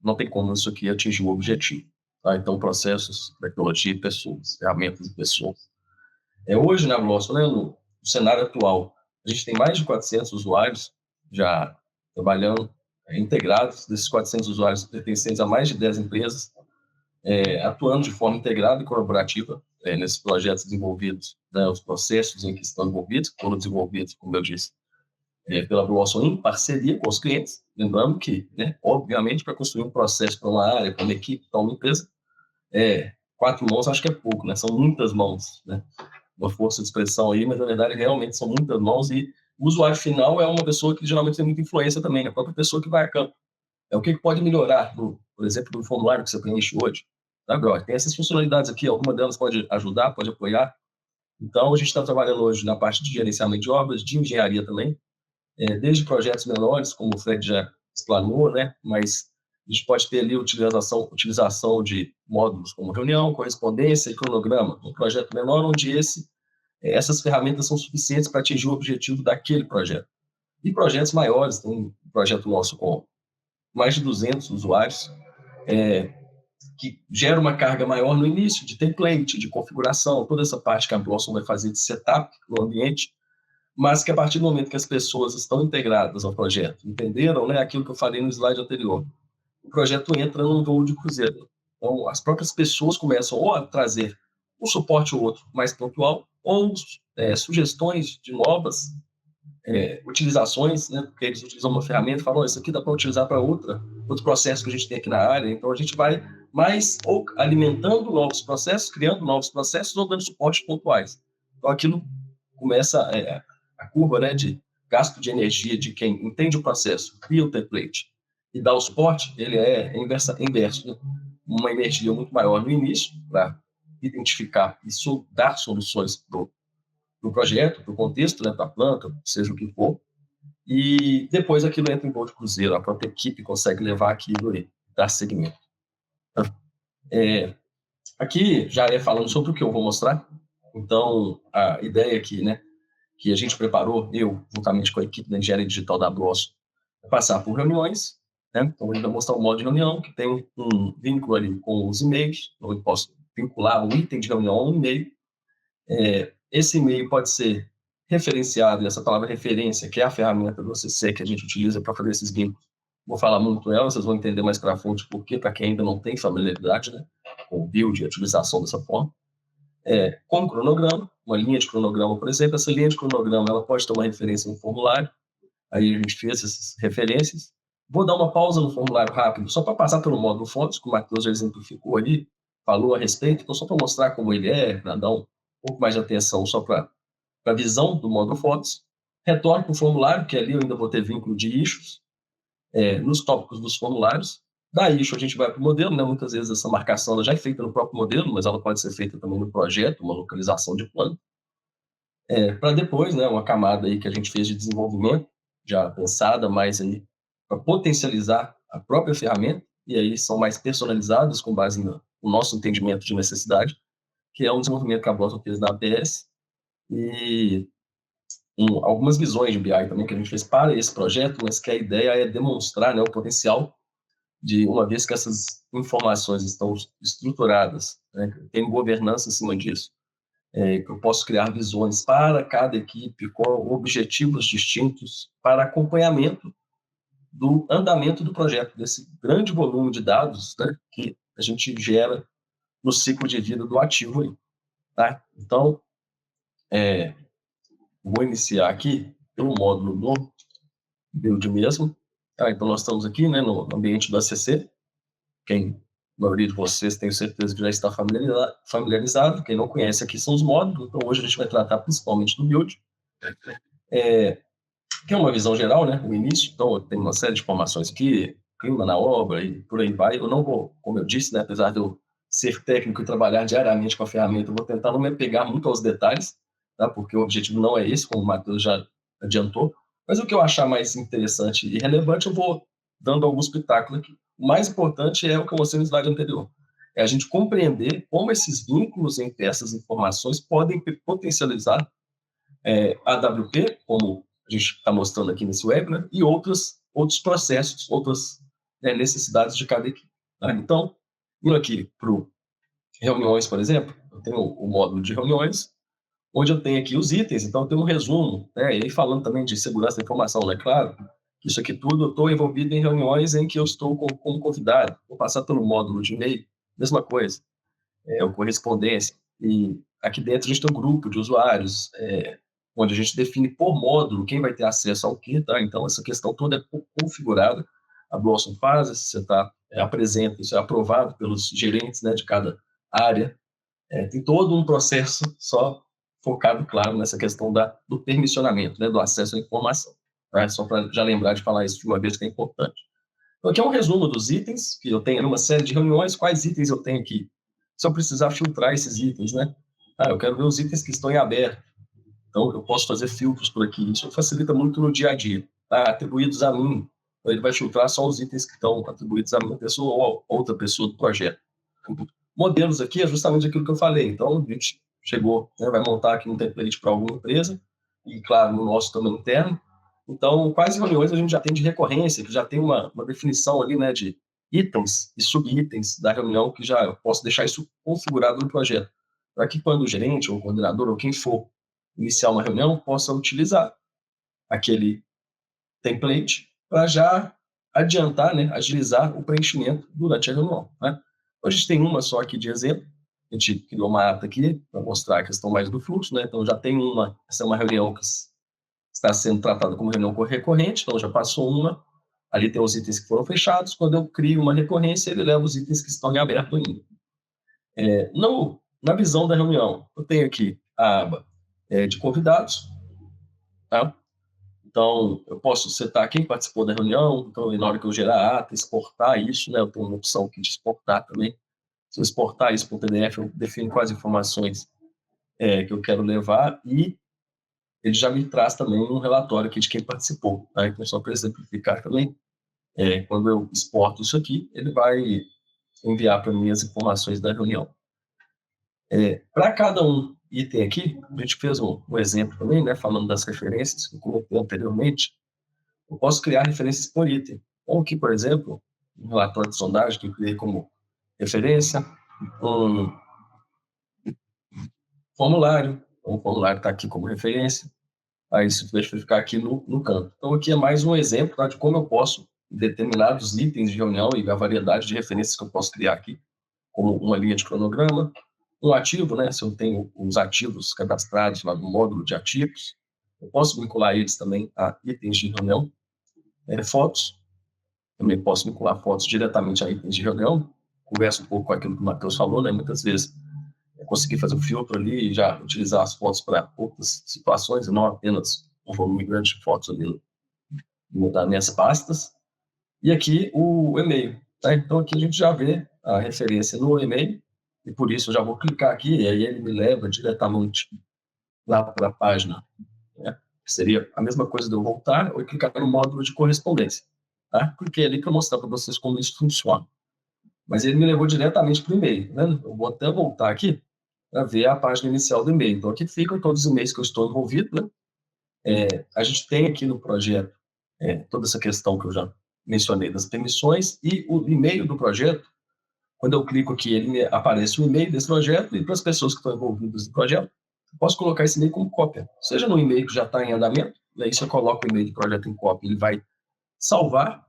não tem como isso aqui atingir o objetivo. Tá? Então, processos, tecnologia e pessoas, ferramentas e pessoas. Hoje, na Blossom, né, no cenário atual, a gente tem mais de 400 usuários já trabalhando, integrados. Desses 400 usuários pertencentes a mais de 10 empresas, atuando de forma integrada e colaborativa nesses projetos desenvolvidos, né, os processos em que estão envolvidos, foram desenvolvidos, como eu disse, pela Blossom em parceria com os clientes. Lembrando que, né, obviamente, para construir um processo para uma área, para uma equipe, para uma empresa, 4 mãos acho que é pouco, né? São muitas mãos, né? Uma força de expressão aí, mas na verdade realmente são muitas mãos, e o usuário final é uma pessoa que geralmente tem muita influência também, a própria pessoa que vai a campo. O que pode melhorar, por exemplo, no formulário que você preenche hoje. Sabe? Tem essas funcionalidades aqui, alguma delas pode ajudar, pode apoiar, Então, a gente está trabalhando hoje na parte de gerenciamento de obras, de engenharia também, desde projetos menores, como o Fred já explanou, né? Mas a gente pode ter ali utilização de módulos como reunião, correspondência e cronograma, um projeto menor onde essas ferramentas são suficientes para atingir o objetivo daquele projeto. E projetos maiores, tem um projeto nosso com mais de 200 usuários, que gera uma carga maior no início, de template, de configuração, toda essa parte que a Blossom vai fazer de setup no ambiente, mas que a partir do momento que as pessoas estão integradas ao projeto, entenderam, né, aquilo que eu falei no slide anterior, o projeto entra num voo de cruzeiro. Então, as próprias pessoas começam ou a trazer um suporte ou outro mais pontual, ou sugestões de novas utilizações, né, porque eles utilizam uma ferramenta e falam, isso aqui dá para utilizar para outro processo que a gente tem aqui na área, então a gente vai mais ou alimentando novos processos, criando novos processos, ou dando suportes pontuais. Então aquilo começa a curva, né, de gasto de energia de quem entende o processo, cria o template e dá o suporte, ele é inverso, né? Uma energia muito maior no início para identificar e dar soluções para o projeto, para o contexto, né, para a planta, seja o que for, e depois aquilo entra em voo de cruzeiro, a própria equipe consegue levar aquilo e dar seguimento. Aqui já falando sobre o que eu vou mostrar, então a ideia aqui, né, que a gente preparou, eu, juntamente com a equipe da engenharia digital da Blossom, é passar por reuniões, né, então a gente vai mostrar o modo de reunião, que tem um vínculo ali com os e-mails, então eu posso vincular um item de reunião a um e-mail. Esse e-mail pode ser referenciado, e essa palavra referência, que é a ferramenta do OCC que a gente utiliza para fazer esses vínculos, vou falar muito dela, vocês vão entender mais para frente por quê, para quem ainda não tem familiaridade, né, com o build e a utilização dessa forma. Com o cronograma, uma linha de cronograma, por exemplo, essa linha de cronograma ela pode ter uma referência no formulário, aí a gente fez essas referências. Vou dar uma pausa no formulário rápido, só para passar pelo módulo fontes, que o Matheus já exemplificou ali, falou a respeito, então só para mostrar como ele para dar um pouco mais de atenção só para a visão do módulo fontes. Retorno para o formulário, que ali eu ainda vou ter vínculo de issues, nos tópicos dos formulários. Da issue a gente vai para o modelo, né? Muitas vezes essa marcação ela já é feita no próprio modelo, mas ela pode ser feita também no projeto, uma localização de plano. Para depois, né, uma camada aí que a gente fez de desenvolvimento, já pensada, mais aí para potencializar a própria ferramenta, e aí são mais personalizadas com base no nosso entendimento de necessidade, que é um desenvolvimento que a Blossom fez na APS, e algumas visões de BI também que a gente fez para esse projeto, mas que a ideia é demonstrar, né, o potencial de, uma vez que essas informações estão estruturadas, né, tem governança em cima disso, que eu posso criar visões para cada equipe com objetivos distintos para acompanhamento do andamento do projeto, desse grande volume de dados, né, que a gente gera no ciclo de vida do ativo aí, tá? Então, vou iniciar aqui pelo módulo do build mesmo. Então, nós estamos aqui, né, no ambiente do ACC. A maioria de vocês, tenho certeza que já está familiarizado. Quem não conhece, aqui são os módulos. Então, hoje a gente vai tratar principalmente do build. Que é uma visão geral, né, o início. Então, eu tenho uma série de informações aqui, clima na obra e por aí vai. Eu não vou, como eu disse, né, apesar de eu ser técnico e trabalhar diariamente com a ferramenta, eu vou tentar não me apegar muito aos detalhes, tá? Porque o objetivo não é esse, como o Matheus já adiantou. Mas o que eu achar mais interessante e relevante, eu vou dando alguns pitacos aqui. O mais importante é o que eu mostrei no slide anterior. É a gente compreender como esses vínculos entre essas informações podem potencializar a AWP, como a gente está mostrando aqui nesse webinar, e outros processos, outras necessidades de cada equipe. Tá? Então, indo aqui para reuniões, por exemplo, eu tenho o módulo de reuniões, onde eu tenho aqui os itens, então eu tenho um resumo, né? E aí falando também de segurança da informação, né? Claro, isso aqui tudo eu estou envolvido em reuniões em que eu estou como convidado, vou passar pelo módulo de e-mail, mesma coisa, o correspondência, e aqui dentro a gente tem um grupo de usuários, onde a gente define por módulo quem vai ter acesso ao quê, tá? Então essa questão toda é configurada, a Blossom faz, você apresenta, isso é aprovado pelos gerentes, né, de cada área, tem todo um processo só focado, claro, nessa questão do permissionamento, né, do acesso à informação. Tá? Só para já lembrar de falar isso de uma vez, que é importante. Então, aqui é um resumo dos itens, que eu tenho uma série de reuniões, quais itens eu tenho aqui. Se eu precisar filtrar esses itens, né? Eu quero ver os itens que estão em aberto. Então, eu posso fazer filtros por aqui. Isso facilita muito no dia a dia. Atribuídos a mim. Então, ele vai filtrar só os itens que estão atribuídos a minha pessoa ou a outra pessoa do projeto. Modelos aqui é justamente aquilo que eu falei. Então, a gente chegou, né, vai montar aqui um template para alguma empresa, e, claro, no nosso também interno. Então, quais reuniões a gente já tem de recorrência, que já tem uma definição ali, né, de itens e subitens da reunião, que já eu posso deixar isso configurado no projeto, para que quando o gerente ou o coordenador ou quem for iniciar uma reunião, possa utilizar aquele template para já adiantar, né, agilizar o preenchimento durante a reunião. Né? A gente tem uma só aqui de exemplo. A gente criou uma ata aqui para mostrar a questão mais do fluxo. Né? Então, já tem essa é uma reunião que está sendo tratada como reunião recorrente, então já passou uma. Ali tem os itens que foram fechados. Quando eu crio uma recorrência, ele leva os itens que estão em aberto ainda. Na visão da reunião, eu tenho aqui a aba de convidados. Tá? Então, eu posso setar quem participou da reunião. Então, na hora que eu gerar a ata, exportar isso, né? Eu tenho uma opção aqui de exportar também. Se eu exportar isso para o PDF, eu defino quais informações que eu quero levar e ele já me traz também um relatório aqui de quem participou. Tá? Então, só para exemplificar também, quando eu exporto isso aqui, ele vai enviar para mim as informações da reunião. Para cada um item aqui, a gente fez um exemplo também, né, falando das referências que eu coloquei anteriormente. Eu posso criar referências por item. Ou aqui, por exemplo, um relatório de sondagem que eu criei como referência, um formulário. O formulário está aqui como referência. Aí isso vai ficar aqui no canto. Então, aqui é mais um exemplo, tá, de como eu posso, determinados itens de reunião e a variedade de referências que eu posso criar aqui, como uma linha de cronograma, um ativo, né, se eu tenho os ativos cadastrados lá no módulo de ativos, eu posso vincular eles também a itens de reunião. Fotos, também posso vincular fotos diretamente a itens de reunião. Converso um pouco com aquilo que o Matheus falou, né, muitas vezes conseguir fazer um filtro ali e já utilizar as fotos para outras situações, e não apenas um volume grande de fotos ali nessas pastas. E aqui o e-mail. Tá? Então, aqui a gente já vê a referência no e-mail, e por isso eu já vou clicar aqui, e aí ele me leva diretamente lá para a página. Né? Seria a mesma coisa de eu voltar ou clicar no módulo de correspondência. Tá? Porque é ali que eu mostrar para vocês como isso funciona. Mas ele me levou diretamente para o e-mail. Tá vendo? Eu vou até voltar aqui para ver a página inicial do e-mail. Então, aqui ficam todos os e-mails que eu estou envolvido. Né? A gente tem aqui no projeto toda essa questão que eu já mencionei das permissões e o e-mail do projeto. Quando eu clico aqui, ele aparece o e-mail desse projeto e para as pessoas que estão envolvidas no projeto, eu posso colocar esse e-mail como cópia. Seja no e-mail que já está em andamento, e aí se eu coloco o e-mail do projeto em cópia, ele vai salvar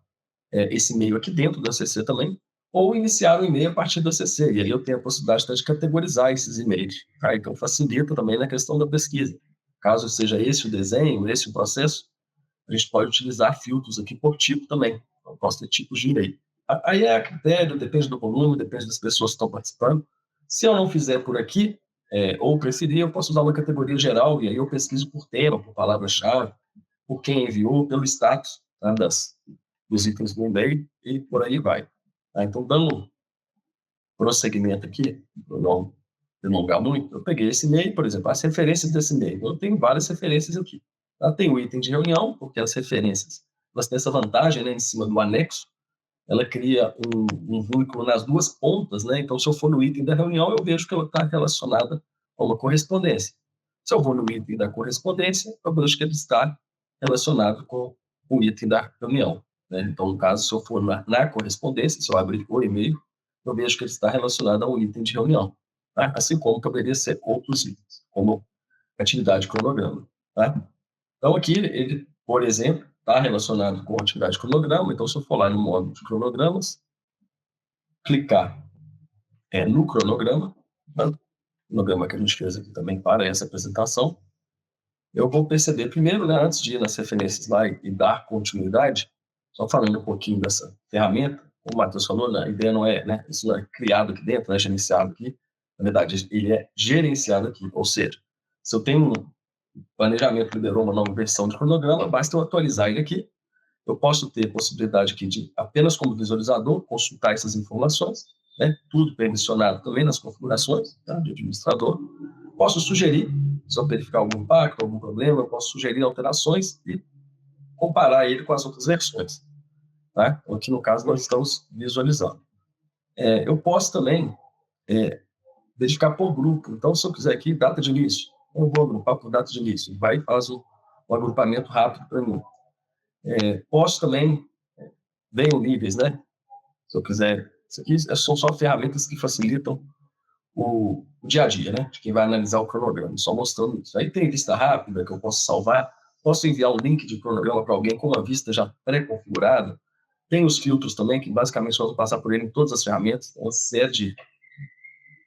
esse e-mail aqui dentro da CC também, ou iniciar o e-mail a partir da CC, e aí eu tenho a possibilidade de categorizar esses e-mails. Tá? Então, facilita também na questão da pesquisa. Caso seja esse o desenho, esse o processo, a gente pode utilizar filtros aqui por tipo também. Então, posso ter tipos de e-mail. Aí é a critério, depende do volume, depende das pessoas que estão participando. Se eu não fizer por aqui, ou preferir, eu posso usar uma categoria geral, e aí eu pesquiso por tema, por palavra-chave, por quem enviou, pelo status, tá, dos itens do e-mail, e por aí vai. Tá? Então, dando prosseguimento aqui, para não delongar muito, eu peguei esse e-mail, por exemplo, as referências desse e-mail. Eu tenho várias referências aqui. Tá? Tem o item de reunião, porque as referências, elas têm essa vantagem, né, em cima do anexo, ela cria um vínculo nas duas pontas, né? Então, se eu for no item da reunião, eu vejo que ela está relacionada a uma correspondência. Se eu vou no item da correspondência, eu vejo que ele está relacionado com o item da reunião. Né? Então, no caso, se eu for na correspondência, se eu abrir o e-mail, eu vejo que ele está relacionado ao item de reunião. Tá? Assim como poderia ser outros itens, como atividade cronograma. Tá? Então, aqui, ele, por exemplo, está relacionado com atividade cronograma. Então, se eu for lá no módulo de cronogramas, clicar no cronograma, tá? Cronograma que a gente fez aqui também para essa apresentação, eu vou perceber primeiro, né, antes de ir nas referências lá e dar continuidade, só falando um pouquinho dessa ferramenta, como o Matheus falou, né, a ideia não é, né, isso não é criado aqui dentro, não é gerenciado aqui, na verdade, ele é gerenciado aqui, ou seja, se eu tenho planejamento liberou uma nova versão de cronograma, basta eu atualizar ele aqui. Eu posso ter a possibilidade aqui de, apenas como visualizador, consultar essas informações, né? Tudo permissionado também nas configurações, tá? De administrador. posso sugerir, se eu verificar algum impacto, algum problema, eu posso sugerir alterações e comparar ele com as outras versões. Tá? Aqui, no caso, nós estamos visualizando. Eu posso também verificar por grupo. Então, se eu quiser aqui, data de início, eu vou agrupar por data de início. Vai e faz um agrupamento rápido para mim. Posso também, venho níveis, né? Se eu quiser, isso aqui são só ferramentas que facilitam o dia a dia, né? De quem vai analisar o cronograma, só mostrando isso. Aí tem lista rápida que eu posso salvar, posso enviar um link de cronograma para alguém com uma vista já pré-configurada. Tem os filtros também, que basicamente só vou passar por ele em todas as ferramentas, uma série de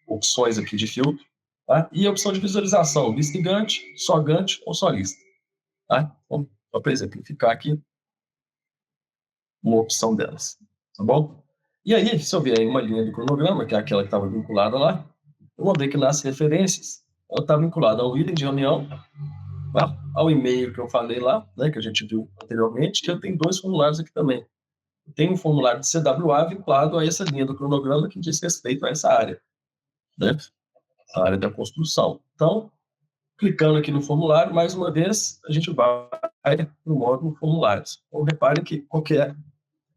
opções aqui de filtro, tá? E a opção de visualização, lista e Gantt, só Gantt ou só lista, tá? Então, só para exemplificar aqui, uma opção delas, tá bom? E aí, se eu vier em uma linha do cronograma, que é aquela que estava vinculada lá, eu vou ver que nas referências, ela está vinculada ao item de reunião, tá? Ao e-mail que eu falei lá, né, que a gente viu anteriormente, que eu tenho 2 formulários aqui também. Tem um formulário de CWA vinculado a essa linha do cronograma que diz respeito a essa área, né? A área da construção. Então, clicando aqui no formulário, mais uma vez, a gente vai no módulo formulários. Então, reparem que qual que é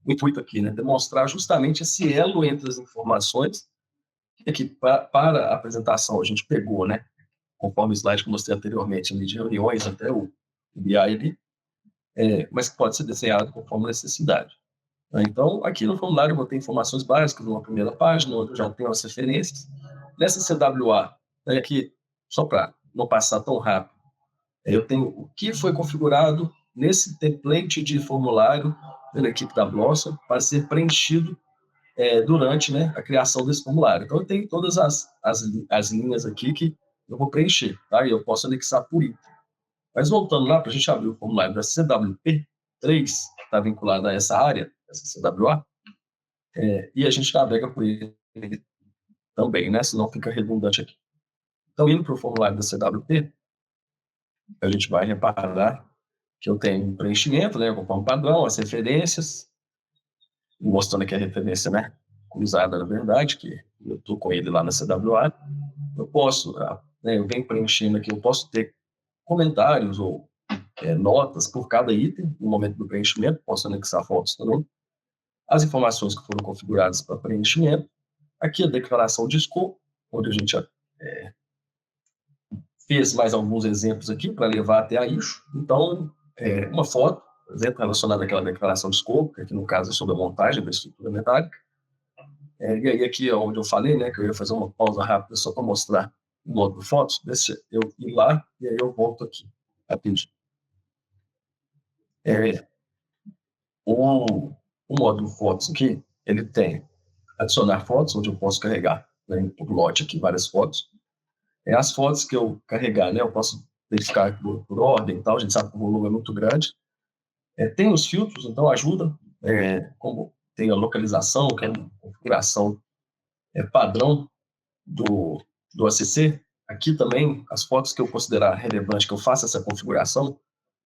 o intuito aqui, né? Demonstrar justamente esse elo entre as informações que para a apresentação a gente pegou, né? Conforme o slide que eu mostrei anteriormente, ali de reuniões até o BI ali, mas que pode ser desenhado conforme necessidade. Então, aqui no formulário eu vou ter informações básicas numa primeira página, onde eu já tenho as referências. Nessa CWA, aqui, só para não passar tão rápido, eu tenho o que foi configurado nesse template de formulário pela equipe da Blossom para ser preenchido durante, né, a criação desse formulário. Então, eu tenho todas as linhas aqui que eu vou preencher, tá? E eu posso anexar por item. Mas voltando lá, para a gente abrir o formulário da CWP3, que está vinculado a essa área, essa CWA, e a gente navega por ele também, né? Senão fica redundante aqui. Então, indo para o formulário da CWP, a gente vai reparar que eu tenho um preenchimento, né, conforme padrão, as referências, mostrando aqui a referência, né, cruzada, na verdade, que eu estou com ele lá na CWA. Eu posso, né, eu venho preenchendo aqui, eu posso ter comentários ou notas por cada item no momento do preenchimento, posso anexar fotos também. As informações que foram configuradas para preenchimento. Aqui a declaração de escopo, onde a gente fez mais alguns exemplos aqui para levar até a issue. Então, uma foto, por exemplo, relacionada àquela declaração de escopo, que aqui no caso é sobre a montagem da estrutura metálica. E aí aqui é onde eu falei, né, que eu ia fazer uma pausa rápida só para mostrar o módulo fotos. Deixa eu ir lá e aí eu volto aqui, rapidinho. O módulo fotos aqui, ele tem adicionar fotos, onde eu posso carregar, né, por lote aqui, várias fotos. As fotos que eu carregar, né, eu posso verificar por ordem e tal, a gente sabe que o volume é muito grande. Tem os filtros, então ajuda, como tem a localização, que é uma configuração padrão do ACC. Aqui também, as fotos que eu considerar relevante, que eu faça essa configuração,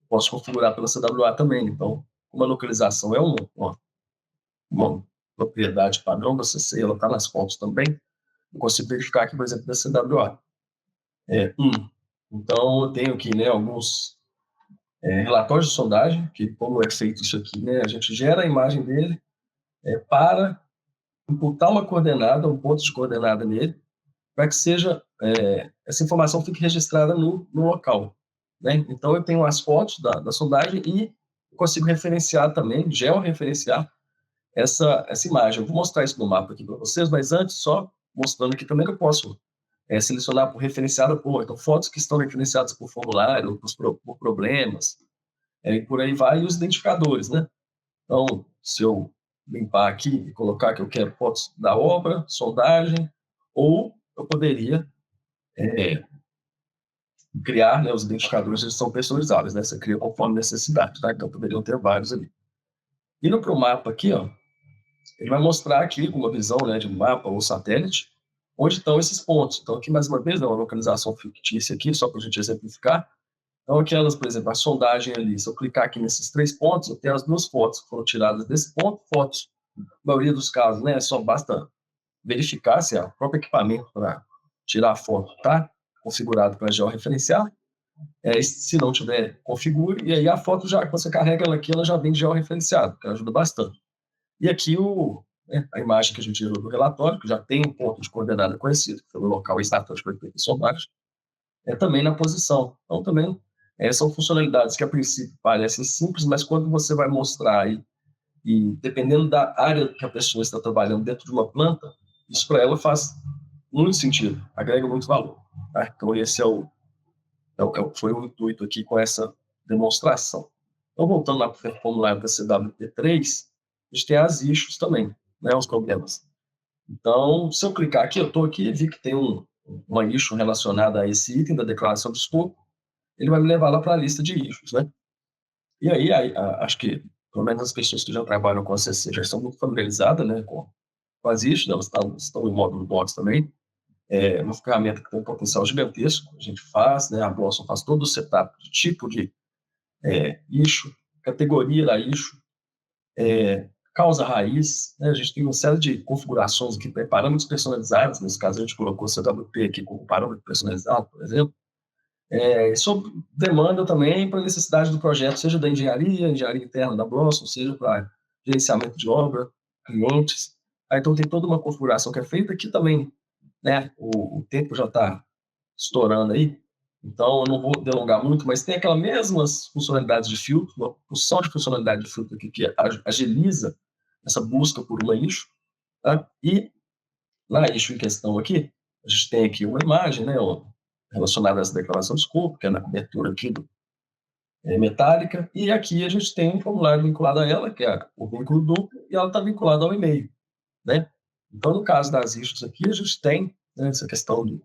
posso configurar pela CWA também. Então, como a localização é uma propriedade padrão do ACC, ela está nas fotos também, eu consigo verificar aqui, por exemplo, da CWA. Então, eu tenho aqui, né, alguns relatórios de sondagem, que como é feito isso aqui, né, a gente gera a imagem dele para imputar uma coordenada, um ponto de coordenada nele, para que seja, essa informação fique registrada no local, né? Então, eu tenho as fotos da sondagem e consigo referenciar também, georreferenciar essa imagem. Eu vou mostrar isso no mapa aqui para vocês, mas antes, só mostrando aqui também que eu posso selecionar por referenciada então fotos que estão referenciadas por formulário, por problemas, e por aí vai, e os identificadores, né? Então, se eu limpar aqui e colocar que eu quero fotos da obra, sondagem, ou eu poderia criar, né, os identificadores, eles são personalizáveis, né? Você cria conforme necessidade, tá? Então, poderiam ter vários ali. Indo para o mapa aqui, ó, ele vai mostrar aqui uma visão, né, de um mapa ou satélite, onde estão esses pontos. Então, aqui, mais uma vez, uma localização fictícia aqui, só para a gente exemplificar. Então, aquelas, por exemplo, a sondagem ali, se eu clicar aqui nesses 3 pontos, eu tenho as 2 fotos que foram tiradas desse ponto, fotos, na maioria dos casos, né, só basta verificar se é o próprio equipamento para tirar a foto, tá configurado para georreferenciar. Se não tiver, configure, e aí a foto, já que você carrega ela aqui, ela já vem georreferenciada, que ajuda bastante. E aqui a imagem que a gente gerou do relatório, que já tem um ponto de coordenada conhecido, pelo local exato onde foi feito o sondagem, também na posição. Então, também são funcionalidades que, a princípio, parecem simples, mas quando você vai mostrar aí, e dependendo da área que a pessoa está trabalhando dentro de uma planta, isso para ela faz muito sentido, agrega muito valor. Tá? Então, esse foi o intuito aqui com essa demonstração. Então, voltando lá para o formulário da CWP3, a gente tem as issues também, né, os problemas. Então, se eu clicar aqui, eu estou aqui e vi que tem uma issue relacionada a esse item da declaração de escopo, ele vai me levar lá para a lista de issues, né? E aí, acho que, pelo menos as pessoas que já trabalham com a CC já estão muito familiarizadas, né, com as issues, elas estão em módulo Docs também. É uma ferramenta que tem um potencial gigantesco, a gente faz, né, a Blossom faz todo o setup de tipo de issue, categoria da issue, causa raiz, né, a gente tem uma série de configurações aqui, parâmetros personalizados, nesse caso a gente colocou o CWP aqui como parâmetro personalizado, por exemplo. Sobre demanda também para necessidade do projeto, seja da engenharia interna da Blossom, seja para gerenciamento de obra, clientes. Então tem toda uma configuração que é feita aqui também, né? O tempo já está estourando aí, então eu não vou delongar muito, mas tem aquelas mesmas funcionalidades de filtro, uma função de funcionalidade de filtro aqui que agiliza essa busca por uma issue, tá? E na issue em questão aqui, a gente tem aqui uma imagem, né, relacionada a essa declaração de escopo, que é na cobertura aqui metálica, e aqui a gente tem um formulário vinculado a ela, que é o vínculo duplo, e ela está vinculada ao e-mail, né? Então, no caso das issues aqui, a gente tem, né, essa questão do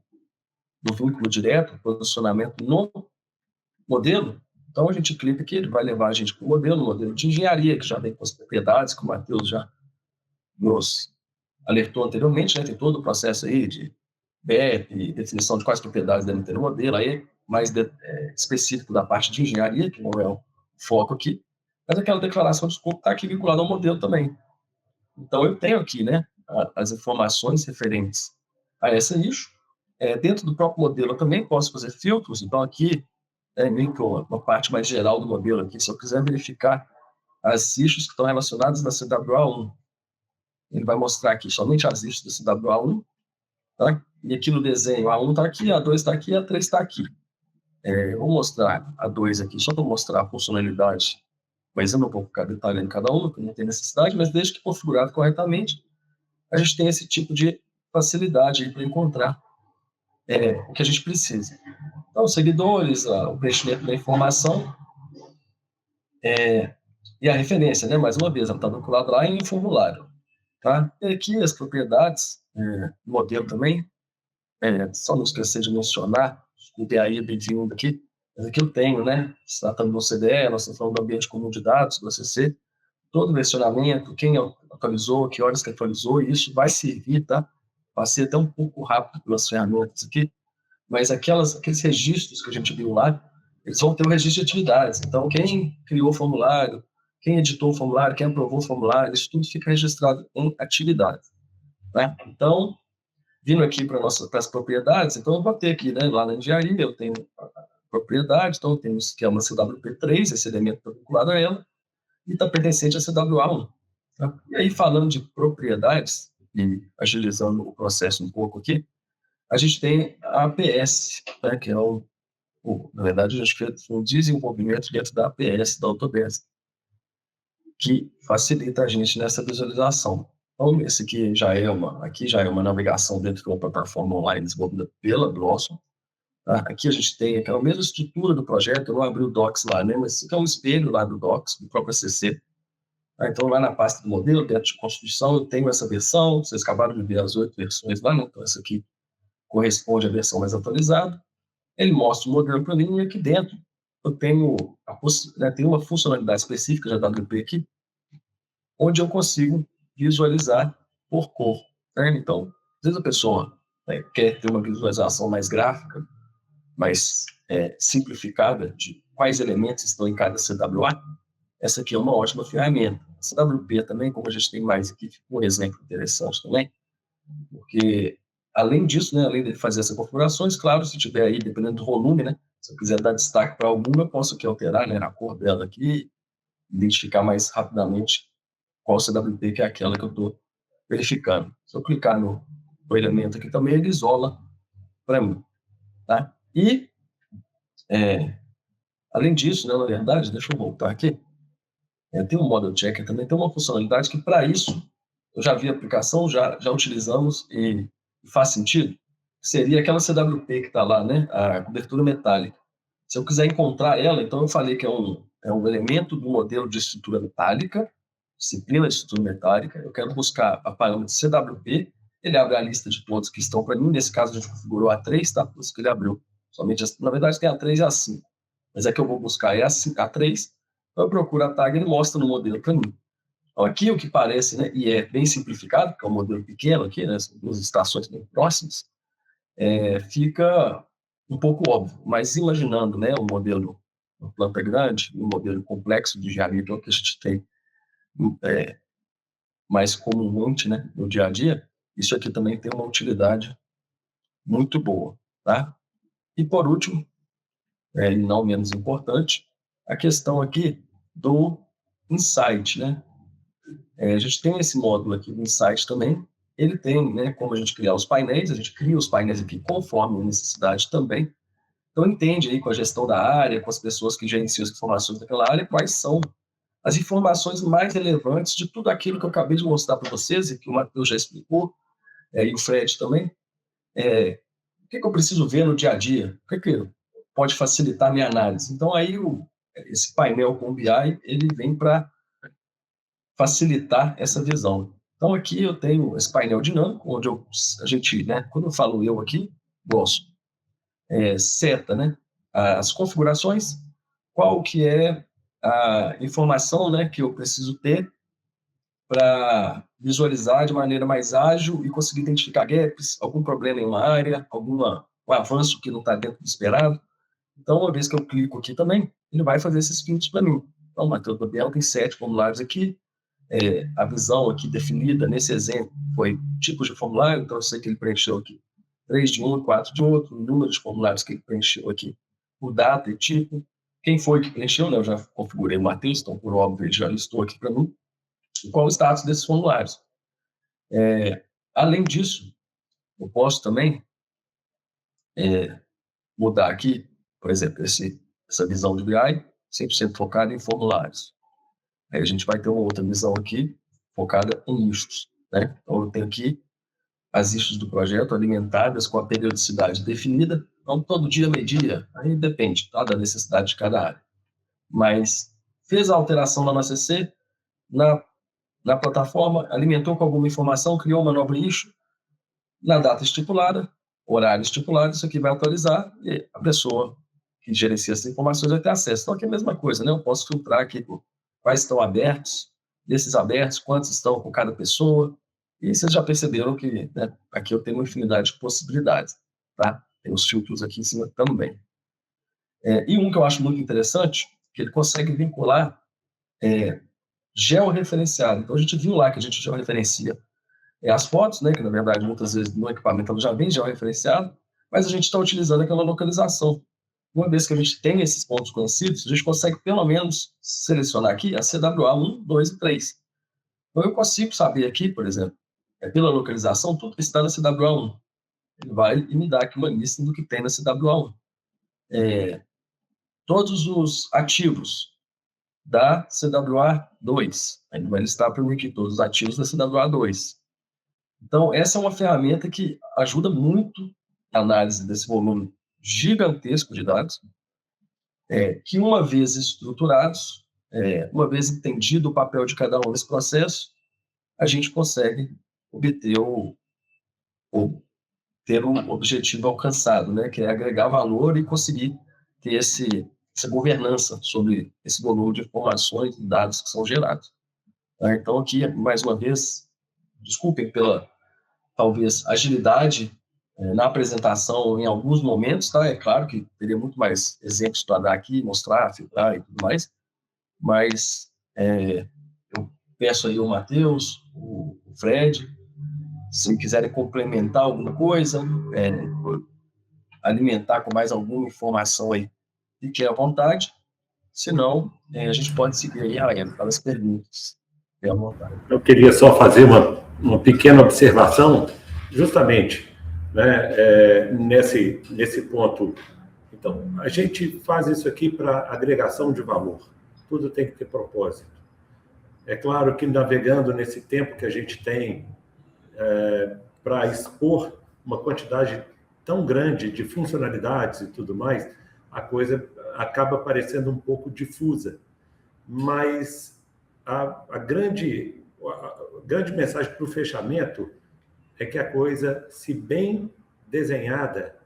vínculo direto, posicionamento no modelo. Então, a gente clica aqui, ele vai levar a gente para o modelo de engenharia, que já vem com as propriedades, que o Matheus já nos alertou anteriormente, né? Tem todo o processo aí de BEP, definição de quais propriedades devem ter no modelo, aí mais específico da parte de engenharia, que não é o foco aqui, mas aquela declaração de escopo está aqui vinculada ao modelo também. Então, eu tenho aqui, né, as informações referentes a essa issue. Dentro do próprio modelo, eu também posso fazer filtros. Então, aqui, meio que uma parte mais geral do modelo aqui, se eu quiser verificar as issues que estão relacionadas na CWA1, ele vai mostrar aqui somente as issues da CWA1, tá? E aqui no desenho, a 1 está aqui, a 2 está aqui, a 3 está aqui. Vou mostrar a 2 aqui, só para mostrar a funcionalidade, mas eu não vou ficar detalhando cada uma, porque não tem necessidade, mas desde que configurado corretamente, a gente tem esse tipo de facilidade para encontrar o que a gente precisa. Então, seguidores, o preenchimento da informação e a referência, né? Mais uma vez, ela está vinculada lá em formulário. Tá? E aqui as propriedades, modelo também, só não esquecer de mencionar, desculpe aí, bem-vindo aqui, mas aqui eu tenho, né? Se tratando do CDE, nós estamos falando do ambiente comum de dados, do ACC, todo o versionamento, quem atualizou, que horas que atualizou, e isso vai servir, tá? Passei até um pouco rápido pelas ferramentas aqui, mas aqueles registros que a gente viu lá, eles vão ter um registro de atividades. Então, quem criou o formulário, quem editou o formulário, quem aprovou o formulário, isso tudo fica registrado em atividades, né? Então, vindo aqui para as propriedades, então eu vou ter aqui, né, lá na engenharia, eu tenho a propriedade, então eu tenho um esquema CWP3, esse elemento está vinculado a ela, e está pertencente a CWA1. Tá? E aí, falando de propriedades, e agilizando o processo um pouco aqui, a gente tem a APS, né, que é na verdade, a gente fez um desenvolvimento dentro da APS, da Autodesk, que facilita a gente nessa visualização. Então, esse aqui já é uma navegação dentro de uma plataforma online desenvolvida pela Blossom. Tá? Aqui a gente tem aquela mesma estrutura do projeto, eu não abri o Docs lá, né? Mas é um espelho lá do Docs, do próprio ACC. Tá? Então, lá na pasta do modelo, dentro de construção, eu tenho essa versão, vocês acabaram de ver as 8 versões lá, né? Então essa aqui corresponde à versão mais atualizada. Ele mostra o modelo para mim, e aqui dentro eu tenho tem uma funcionalidade específica da WP aqui, onde eu consigo visualizar por cor. Né? Então, às vezes a pessoa quer ter uma visualização mais gráfica, mais simplificada de quais elementos estão em cada CWA. Essa aqui é uma ótima ferramenta. A CWP também, como a gente tem mais aqui, fica um exemplo interessante também, porque além disso, né, além de fazer essas configurações, claro, se tiver aí, dependendo do volume, né, se eu quiser dar destaque para alguma, eu posso aqui alterar, né, a cor dela aqui, identificar mais rapidamente qual CWT que é aquela que eu estou verificando. Se eu clicar no elemento aqui também, ele isola para mim. Tá? E, além disso, né, na verdade, deixa eu voltar aqui, tem um Model Checker também, tem uma funcionalidade que, para isso, eu já vi a aplicação, já utilizamos e faz sentido, seria aquela CWP que está lá, né, a cobertura metálica. Se eu quiser encontrar ela, então eu falei que é um elemento do modelo de estrutura metálica, disciplina de estrutura metálica, eu quero buscar a parâmetro CWP, ele abre a lista de todos que estão para mim, nesse caso a gente configurou a 3, tá? Por isso que ele abriu. Somente, na verdade tem a 3 e a 5, mas é que eu vou buscar a 3, então eu procuro a tag e ele mostra no modelo para mim. Então, aqui o que parece, né, e é bem simplificado, porque é um modelo pequeno aqui, né, são duas estações bem próximas, fica um pouco óbvio, mas imaginando, né, um modelo, uma planta grande, um modelo complexo de engenharia que a gente tem mais comumente, né, no dia a dia, isso aqui também tem uma utilidade muito boa, tá? E por último, e não menos importante, a questão aqui do Insight, né? A gente tem esse módulo aqui do Insight também, ele tem, né, como a gente criar os painéis, a gente cria os painéis aqui conforme a necessidade também, então entende aí com a gestão da área, com as pessoas que gerenciam as informações daquela área, quais são as informações mais relevantes de tudo aquilo que eu acabei de mostrar para vocês e que o Matheus já explicou, e o Fred também. O que eu preciso ver no dia a dia? O que pode facilitar a minha análise? Então, aí, esse painel com o BI, ele vem para facilitar essa visão. Então, aqui eu tenho esse painel dinâmico, onde a gente, né, quando eu falo eu aqui, gosto, seta, né, as configurações, qual que é a informação, né, que eu preciso ter para visualizar de maneira mais ágil e conseguir identificar gaps, algum problema em uma área, um avanço que não está dentro do esperado. Então, uma vez que eu clico aqui também, ele vai fazer esses filtros para mim. Então, Matheus Babel tem 7 formulários aqui, a visão aqui definida nesse exemplo foi tipos de formulário, então eu sei que ele preencheu aqui 3 de um e 4 de outro, o número de formulários que ele preencheu aqui, por data e tipo, quem foi que preencheu, né? Eu já configurei o Matheus, então por óbvio ele já listou aqui para mim, e qual o status desses formulários. Além disso, eu posso também mudar aqui, por exemplo, essa visão de BI 100% focada em formulários. Aí a gente vai ter uma outra visão aqui focada em issues, né? Então eu tenho aqui as issues do projeto alimentadas com a periodicidade definida, não todo dia, meio-dia, aí depende, tá, da necessidade de cada área. Mas fez a alteração lá no ACC, na plataforma, alimentou com alguma informação, criou uma nova issue, na data estipulada, horário estipulado, isso aqui vai atualizar e a pessoa que gerencia essas informações vai ter acesso. Então, aqui é a mesma coisa, né? Eu posso filtrar aqui quais estão abertos, desses abertos, quantos estão com cada pessoa, e vocês já perceberam que, né, aqui eu tenho uma infinidade de possibilidades, tá? Tem os filtros aqui em cima também. E um que eu acho muito interessante, que ele consegue vincular georreferenciado. Então, a gente viu lá que a gente georreferencia as fotos, né, que na verdade muitas vezes no equipamento ela já vem georreferenciado, mas a gente está utilizando aquela localização. Uma vez que a gente tem esses pontos conhecidos, a gente consegue pelo menos selecionar aqui a CWA 1, 2 e 3. Então eu consigo saber aqui, por exemplo, pela localização, tudo que está na CWA 1. Ele vai e me dá aqui uma lista do que tem na CWA 1. Todos os ativos da CWA 2. Ele vai listar para mim aqui todos os ativos da CWA 2. Então, essa é uma ferramenta que ajuda muito a análise desse volume gigantesco de dados, que uma vez estruturados, uma vez entendido o papel de cada um nesse processo, a gente consegue obter ter um objetivo alcançado, né, que é agregar valor e conseguir ter essa governança sobre esse volume de informações e dados que são gerados. Então, aqui, mais uma vez, desculpem pela, talvez, agilidade na apresentação em alguns momentos, tá? É claro que teria muito mais exemplos para dar aqui, mostrar, filtrar e tudo mais, mas eu peço aí o Matheus, o Fred, Se quiserem complementar alguma coisa, alimentar com mais alguma informação aí, fiquem à vontade. Se não, a gente pode seguir aí, Rayane, para as perguntas. Fiquem à vontade.
Eu queria só fazer uma pequena observação, justamente, né, nesse ponto. Então, a gente faz isso aqui para agregação de valor. Tudo tem que ter propósito. É claro que navegando nesse tempo que a gente tem para expor uma quantidade tão grande de funcionalidades e tudo mais, a coisa acaba parecendo um pouco difusa. Mas a grande mensagem para o fechamento é que a coisa, se bem desenhada,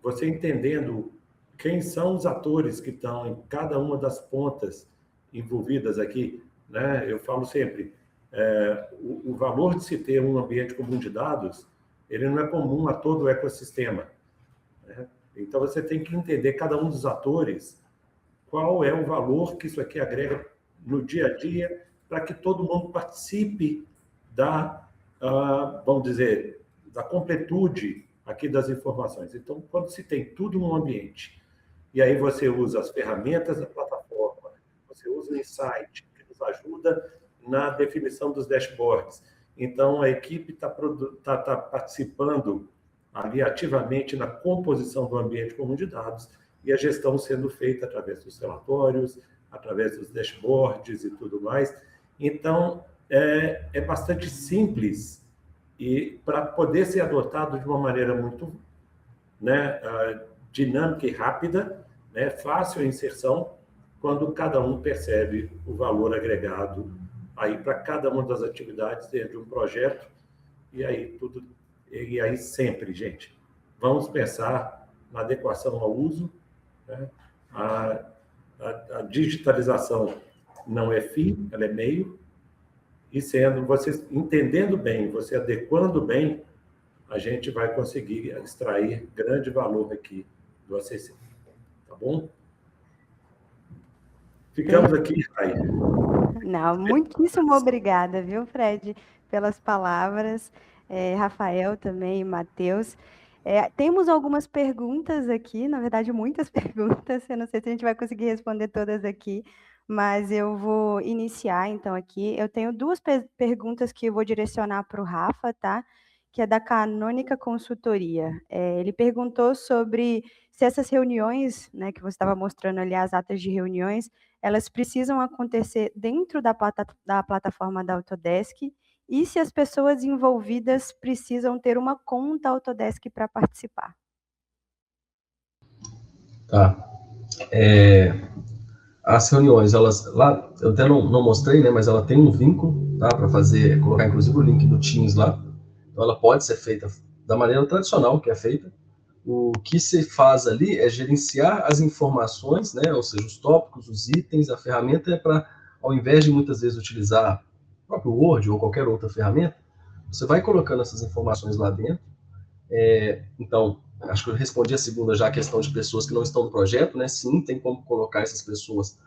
você entendendo quem são os atores que estão em cada uma das pontas envolvidas aqui, né? Eu falo sempre, o valor de se ter um ambiente comum de dados, ele não é comum a todo o ecossistema, né? Então, você tem que entender cada um dos atores, qual é o valor que isso aqui agrega no dia a dia, para que todo mundo participe vamos dizer, da completude aqui das informações. Então, quando se tem tudo num ambiente, e aí você usa as ferramentas da plataforma, você usa o Insight, que nos ajuda na definição dos dashboards. Então, a equipe está participando ali ativamente na composição do ambiente comum de dados e a gestão sendo feita através dos relatórios, através dos dashboards e tudo mais. Então, é bastante simples e para poder ser adotado de uma maneira muito, né, dinâmica e rápida, né, fácil a inserção, quando cada um percebe o valor agregado aí para cada uma das atividades dentro de um projeto. E aí sempre, gente, vamos pensar na adequação ao uso, né? A digitalização não é fim, ela é meio, e você entendendo bem, você adequando bem, a gente vai conseguir extrair grande valor aqui do ACC. Tá bom? Ficamos aqui, Rai.
Não, muitíssimo obrigada, viu, Fred, pelas palavras. Rafael também, Matheus. Temos algumas perguntas aqui, na verdade, muitas perguntas. Eu não sei se a gente vai conseguir responder todas aqui, mas eu vou iniciar, então, aqui. Eu tenho duas perguntas que eu vou direcionar para o Rafa, tá? Que é da Canônica Consultoria. Ele perguntou sobre se essas reuniões, né, que você estava mostrando ali, as atas de reuniões, elas precisam acontecer dentro da plataforma da Autodesk e se as pessoas envolvidas precisam ter uma conta Autodesk para participar.
Tá. As reuniões, elas lá, eu até não mostrei, né, mas ela tem um vínculo, tá, para fazer, colocar inclusive o link do Teams lá. Então ela pode ser feita da maneira tradicional que é feita. O que se faz ali é gerenciar as informações, né, ou seja, os tópicos, os itens, a ferramenta é para, ao invés de muitas vezes utilizar o próprio Word ou qualquer outra ferramenta, você vai colocando essas informações lá dentro. Então, acho que eu respondi a segunda já, a questão de pessoas que não estão no projeto, né? Sim, tem como colocar essas pessoas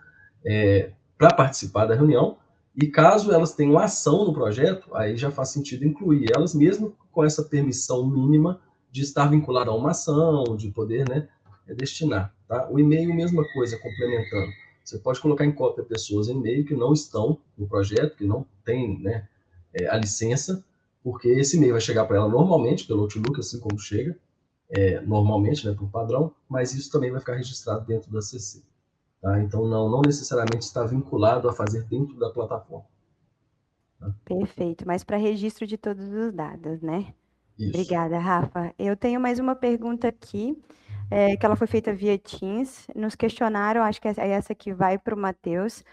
para participar da reunião, e caso elas tenham ação no projeto, aí já faz sentido incluir elas, mesmo com essa permissão mínima de estar vinculado a uma ação, de poder, né, destinar. Tá? O e-mail, mesma coisa, complementando. Você pode colocar em cópia pessoas em e-mail que não estão no projeto, que não têm, né, a licença, porque esse e-mail vai chegar para ela normalmente, pelo Outlook, assim como chega, normalmente, né, por padrão, mas isso também vai ficar registrado dentro da CC. Tá? Então, não necessariamente está vinculado a fazer dentro da plataforma. Tá?
Perfeito, mas para registro de todos os dados, né?
Isso.
Obrigada, Rafa. Eu tenho mais uma pergunta aqui, que ela foi feita via Teams. Nos questionaram, acho que é essa que vai para o Matheus,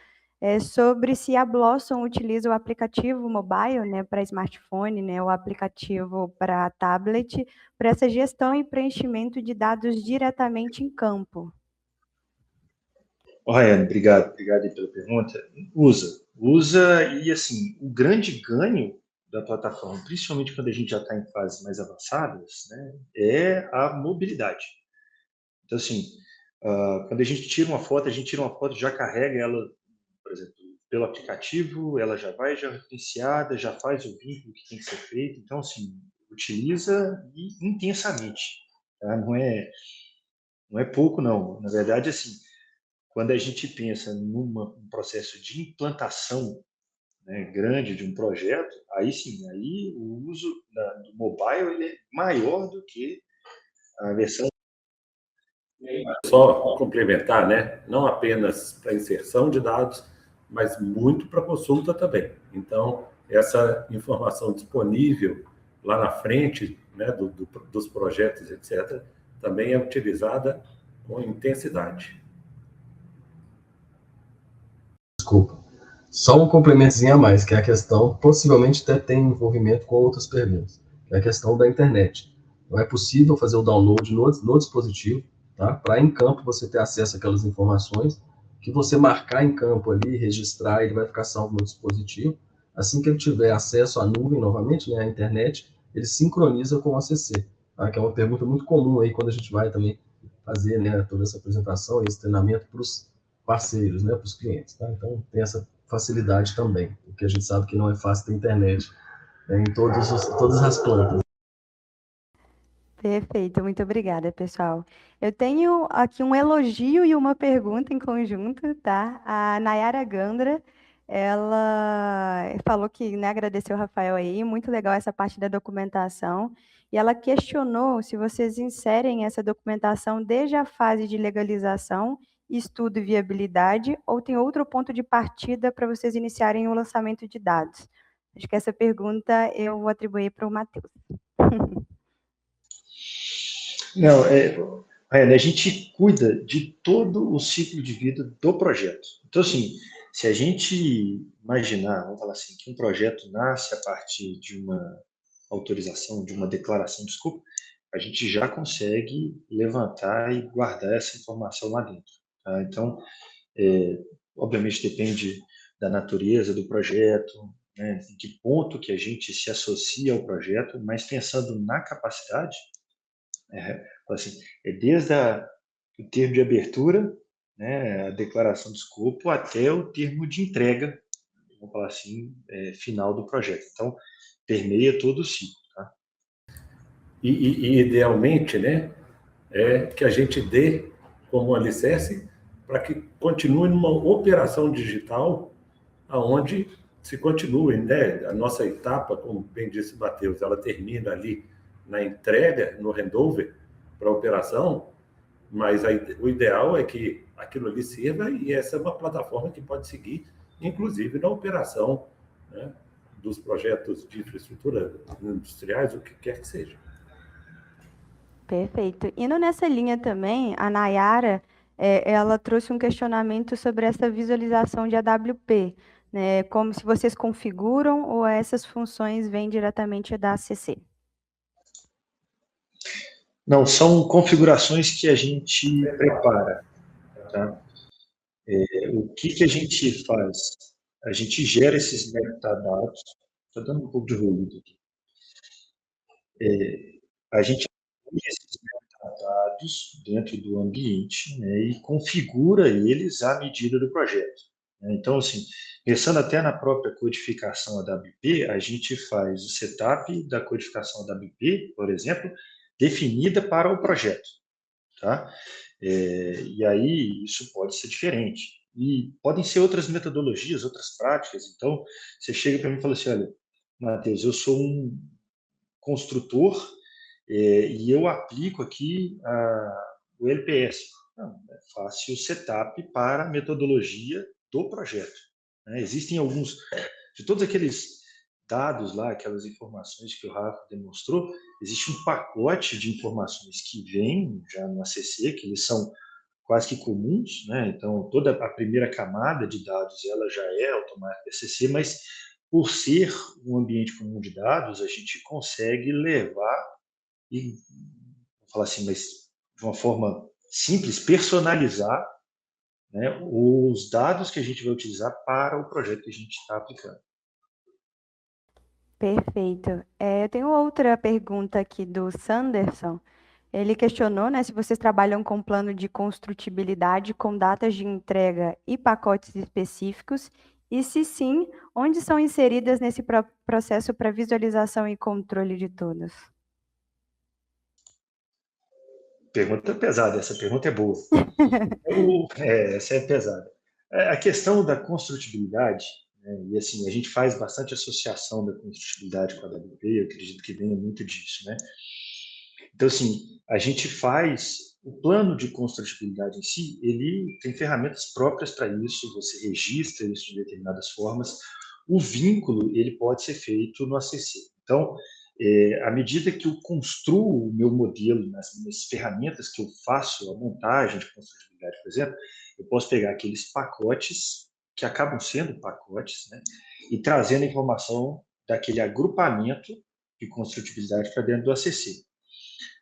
sobre se a Blossom utiliza o aplicativo mobile, né, para smartphone, né, o aplicativo para tablet, para essa gestão e preenchimento de dados diretamente em campo.
Rayane, obrigado aí pela pergunta. Usa e, assim, o grande ganho da plataforma, principalmente quando a gente já está em fases mais avançadas, né, é a mobilidade. Então, assim, quando a gente tira uma foto, já carrega ela, por exemplo, pelo aplicativo, ela já vai já referenciada, já faz o vínculo que tem que ser feito. Então, assim, utiliza intensamente. Tá? Não é pouco, não. Na verdade, assim, quando a gente pensa num processo de implantação, né, grande de um projeto, aí sim, aí o uso do mobile ele é maior do que a versão.
Só complementar, né? Não apenas para inserção de dados, mas muito para consulta também. Então, essa informação disponível lá na frente, né, dos projetos, etc., também é utilizada com intensidade.
Desculpa. Só um complementozinho a mais, que é a questão, possivelmente até tem envolvimento com outras perguntas, que é a questão da internet. Não é possível fazer o download no dispositivo, tá? Para em campo você ter acesso àquelas informações, que você marcar em campo ali, registrar, ele vai ficar salvo no dispositivo. Assim que ele tiver acesso à nuvem novamente, né, à internet, ele sincroniza com o ACC, tá? Que é uma pergunta muito comum aí quando a gente vai também fazer, né, toda essa apresentação e esse treinamento para os parceiros, né, para os clientes, tá? Então tem essa facilidade também, porque a gente sabe que não é fácil ter internet, né, em todas as plantas.
Perfeito, muito obrigada, pessoal. Eu tenho aqui um elogio e uma pergunta em conjunto, tá? A Nayara Gandra, ela falou que, né, agradeceu o Rafael aí, muito legal essa parte da documentação, e ela questionou se vocês inserem essa documentação desde a fase de legalização, estudo e viabilidade, ou tem outro ponto de partida para vocês iniciarem o lançamento de dados. Acho que essa pergunta eu vou atribuir para o Matheus.
Não, a gente cuida de todo o ciclo de vida do projeto. Então, assim, se a gente imaginar, vamos falar assim, que um projeto nasce a partir de uma autorização, de uma declaração de escopo, a gente já consegue levantar e guardar essa informação lá dentro. Tá? Então, obviamente depende da natureza do projeto, né, em que ponto que a gente se associa ao projeto, mas pensando na capacidade, assim, desde o termo de abertura, né, a declaração de escopo, até o termo de entrega, vamos falar assim, final do projeto. Então, permeia todo o ciclo. Tá?
E idealmente, né, é que a gente dê como alicerce para que continue numa operação digital aonde se continue, né? A nossa etapa, como bem disse o Matheus, ela termina ali na entrega, no handover para a operação, mas o ideal é que aquilo ali sirva e essa é uma plataforma que pode seguir, inclusive na operação, né, dos projetos de infraestrutura industriais, o que quer que seja.
Perfeito. Indo nessa linha também, a Nayara, ela trouxe um questionamento sobre essa visualização de AWP, né? Como se vocês configuram ou essas funções vêm diretamente da ACC?
Não, são configurações que a gente prepara. Tá? O que a gente faz? A gente gera esses metadados. Estou dando um pouco de ruído aqui. A gente cria esses metadados dentro do ambiente, né, e configura eles à medida do projeto. Então, assim, pensando até na própria codificação AWP, a gente faz o setup da codificação AWP, por exemplo, definida para o projeto. Tá? E aí isso pode ser diferente. E podem ser outras metodologias, outras práticas. Então, você chega para mim e fala assim, olha, Matheus, eu sou um construtor e eu aplico aqui o LPS. Não, é fácil o setup para a metodologia do projeto. Né? Existem alguns, de todos aqueles dados lá, aquelas informações que o Rafa demonstrou, existe um pacote de informações que vem já no ACC, que eles são quase que comuns, né? Então, toda a primeira camada de dados, ela já é automática ACC, mas por ser um ambiente comum de dados, a gente consegue levar e, vou falar assim, mas de uma forma simples, personalizar, né, os dados que a gente vai utilizar para o projeto que a gente está aplicando.
Perfeito. Eu tenho outra pergunta aqui do Sanderson. Ele questionou, né, se vocês trabalham com plano de construtibilidade com datas de entrega e pacotes específicos E se sim, onde são inseridas nesse processo para visualização e controle de todos?
Pergunta pesada, essa pergunta é boa. Essa é pesada. A questão da construtibilidade, né, e assim, a gente faz bastante associação da construtibilidade com a WP, eu acredito que venha muito disso, né? Então, assim, a gente faz o plano de construtibilidade em si, ele tem ferramentas próprias para isso, você registra isso de determinadas formas. O vínculo, ele pode ser feito no ACC. Então, à medida que eu construo o meu modelo nas minhas ferramentas que eu faço a montagem de construtibilidade, por exemplo, eu posso pegar aqueles pacotes que acabam sendo pacotes, né, e trazendo a informação daquele agrupamento de construtibilidade para dentro do ACC.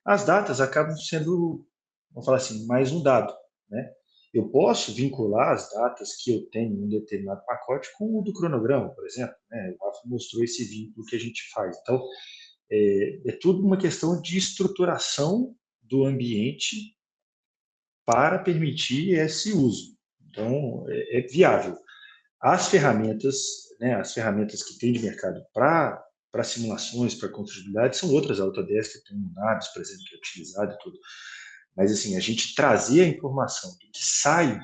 As datas acabam sendo, vamos falar assim, mais um dado, né? Eu posso vincular as datas que eu tenho em um determinado pacote com o do cronograma, por exemplo, né? O Rafa mostrou esse vínculo que a gente faz. Então, é tudo uma questão de estruturação do ambiente para permitir esse uso. Então, é viável. As ferramentas, né, as ferramentas que tem de mercado para simulações, para construtibilidade, são outras. A Autodesk tem um Navis, por exemplo, que é utilizado e tudo. Mas, assim, a gente trazer a informação do que sai,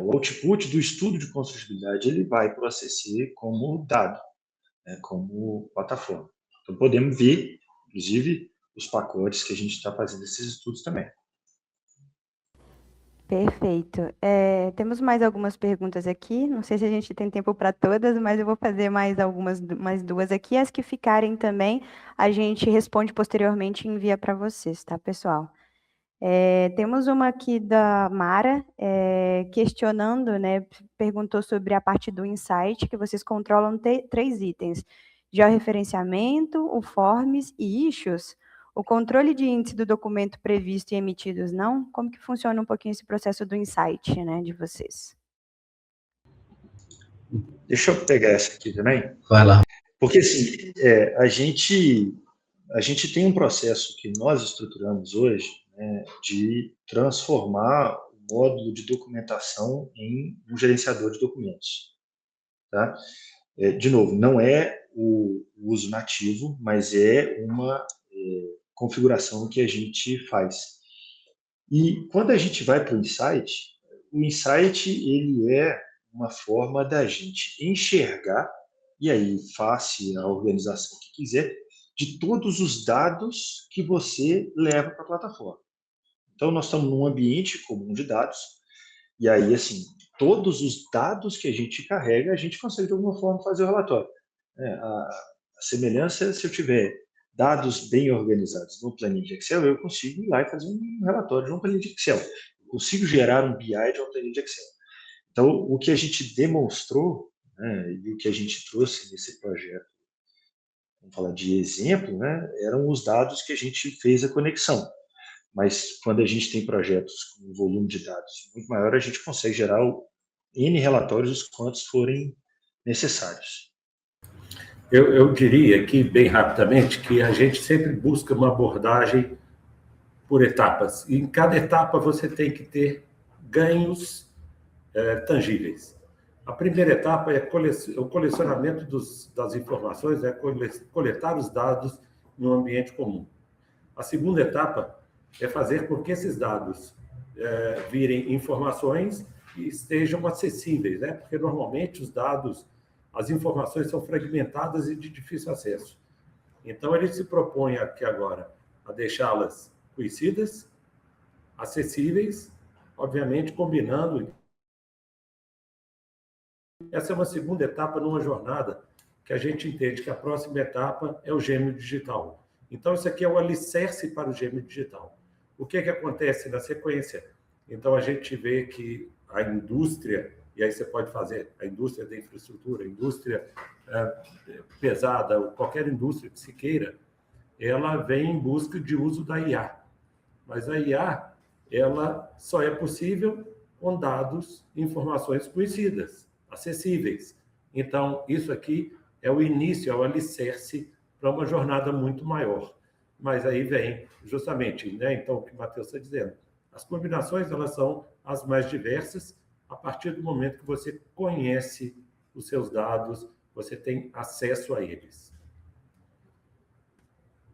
o output do estudo de construtibilidade, ele vai para o ACC como dado, né, como plataforma. Então, podemos ver, inclusive, os pacotes que a gente está fazendo esses estudos também.
Perfeito. Temos mais algumas perguntas aqui. Não sei se a gente tem tempo para todas, mas eu vou fazer mais duas aqui. As que ficarem também, a gente responde posteriormente e envia para vocês, tá, pessoal? Temos uma aqui da Mara, questionando, né? Perguntou sobre a parte do insight, que vocês controlam 3 itens: georreferenciamento, o forms e issues. O controle de índice do documento previsto e emitidos, não? Como que funciona um pouquinho esse processo do insight, né, de vocês?
Deixa eu pegar essa aqui também.
Vai lá.
Porque, assim, a gente tem um processo que nós estruturamos hoje, né, de transformar o módulo de documentação em um gerenciador de documentos. Tá? De novo, não é o uso nativo, mas é uma configuração que a gente faz. E quando a gente vai para o Insight ele é uma forma da gente enxergar, e aí face a organização que quiser, de todos os dados que você leva para a plataforma. Então, nós estamos num ambiente comum de dados, e aí, assim, todos os dados que a gente carrega, a gente consegue, de alguma forma, fazer o relatório. A semelhança, se eu tiver dados bem organizados no planilha de Excel, eu consigo ir lá e fazer um relatório de uma planilha de Excel. Eu consigo gerar um BI de uma planilha de Excel. Então, o que a gente demonstrou, né, e o que a gente trouxe nesse projeto, vamos falar de exemplo, né, eram os dados que a gente fez a conexão. Mas quando a gente tem projetos com um volume de dados muito maior, a gente consegue gerar N relatórios, quantos forem necessários.
Eu diria aqui, bem rapidamente, que a gente sempre busca uma abordagem por etapas. E em cada etapa você tem que ter ganhos tangíveis. A primeira etapa é o colecionamento das informações, coletar os dados no ambiente comum. A segunda etapa é fazer com que esses dados virem informações e estejam acessíveis, né? Porque normalmente os dados, as informações são fragmentadas e de difícil acesso. Então, ele se propõe aqui agora a deixá-las conhecidas, acessíveis, obviamente combinando. Essa é uma segunda etapa numa jornada que a gente entende que a próxima etapa é o gêmeo digital. Então, isso aqui é o alicerce para o gêmeo digital. O que acontece na sequência? Então, a gente vê que a indústria, e aí você pode fazer a indústria da infraestrutura, a indústria pesada, qualquer indústria que se queira, ela vem em busca de uso da IA. Mas a IA, ela só é possível com dados e informações conhecidas, acessíveis. Então, isso aqui é o início, é o alicerce para uma jornada muito maior. Mas aí vem justamente, né? Então, o que o Matheus está dizendo. As combinações, elas são as mais diversas a partir do momento que você conhece os seus dados, você tem acesso a eles.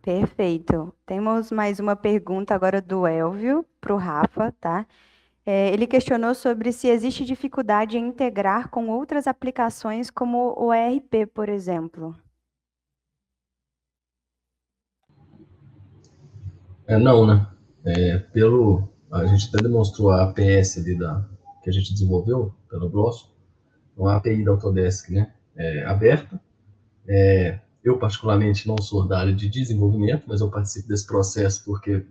Perfeito. Temos mais uma pergunta agora do Elvio para o Rafa, tá? Ele questionou sobre se existe dificuldade em integrar com outras aplicações como o ERP, por exemplo.
Não, né? A gente até demonstrou a APS ali que a gente desenvolveu pelo Blossom, uma API da Autodesk, né? Aberta. Eu, particularmente, não sou da área de desenvolvimento, mas eu participo desse processo porque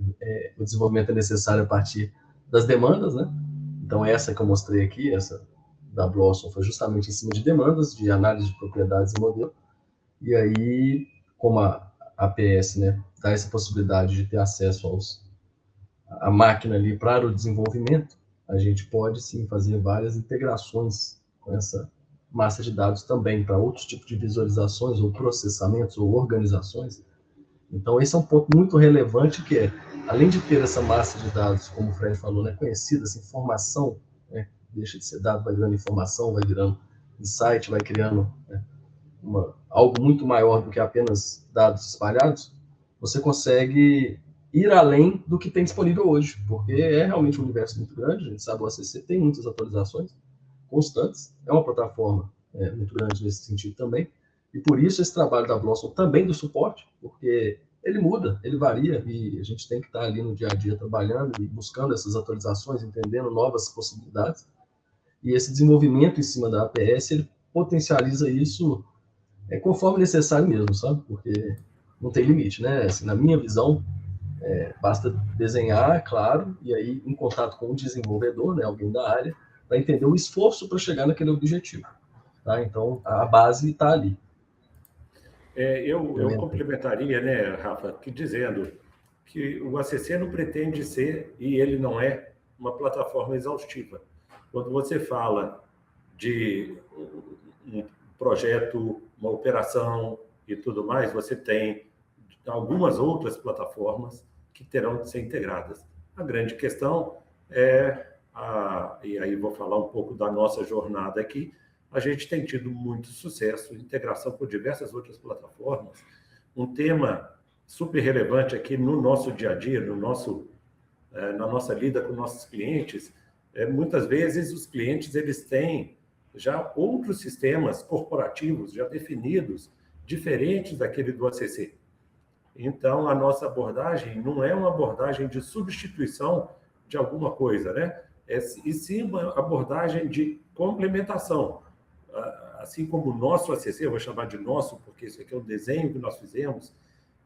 o desenvolvimento é necessário a partir das demandas, né? Então, essa que eu mostrei aqui, essa da Blossom, foi justamente em cima de demandas, de análise de propriedades e modelo. E aí, como a APS, né, dá essa possibilidade de ter acesso à máquina ali para o desenvolvimento, a gente pode, sim, fazer várias integrações com essa massa de dados também para outros tipos de visualizações ou processamentos ou organizações. Então, esse é um ponto muito relevante que além de ter essa massa de dados, como o Fred falou, né, conhecida, essa informação, né, deixa de ser dado, vai virando informação, vai virando insight, vai criando, né, algo muito maior do que apenas dados espalhados, você consegue ir além do que tem disponível hoje, porque é realmente um universo muito grande, a gente sabe, o ACC tem muitas atualizações constantes, é uma plataforma muito grande nesse sentido também, e por isso esse trabalho da Blossom também do suporte, porque ele muda, ele varia, e a gente tem que estar ali no dia a dia trabalhando e buscando essas atualizações, entendendo novas possibilidades, e esse desenvolvimento em cima da APS, ele potencializa isso conforme necessário mesmo, sabe? Porque não tem limite, né? Assim, na minha visão, basta desenhar, claro, e aí em contato com o desenvolvedor, né, alguém da área, para entender o esforço para chegar naquele objetivo. Tá? Então, a base está ali.
Eu complementaria, né, Rafa, que dizendo que o ACC não pretende ser, e ele não é, uma plataforma exaustiva. Quando você fala de um projeto, uma operação e tudo mais, você tem algumas outras plataformas que terão de ser integradas. A grande questão e aí vou falar um pouco da nossa jornada aqui, a gente tem tido muito sucesso, integração com diversas outras plataformas. Um tema super relevante aqui no nosso dia a dia, na nossa lida com nossos clientes, muitas vezes os clientes eles têm já outros sistemas corporativos já definidos, diferentes daquele do ACC. Então, a nossa abordagem não é uma abordagem de substituição de alguma coisa, né? E sim uma abordagem de complementação. Assim como o nosso ACC, eu vou chamar de nosso, porque isso aqui é um desenho que nós fizemos,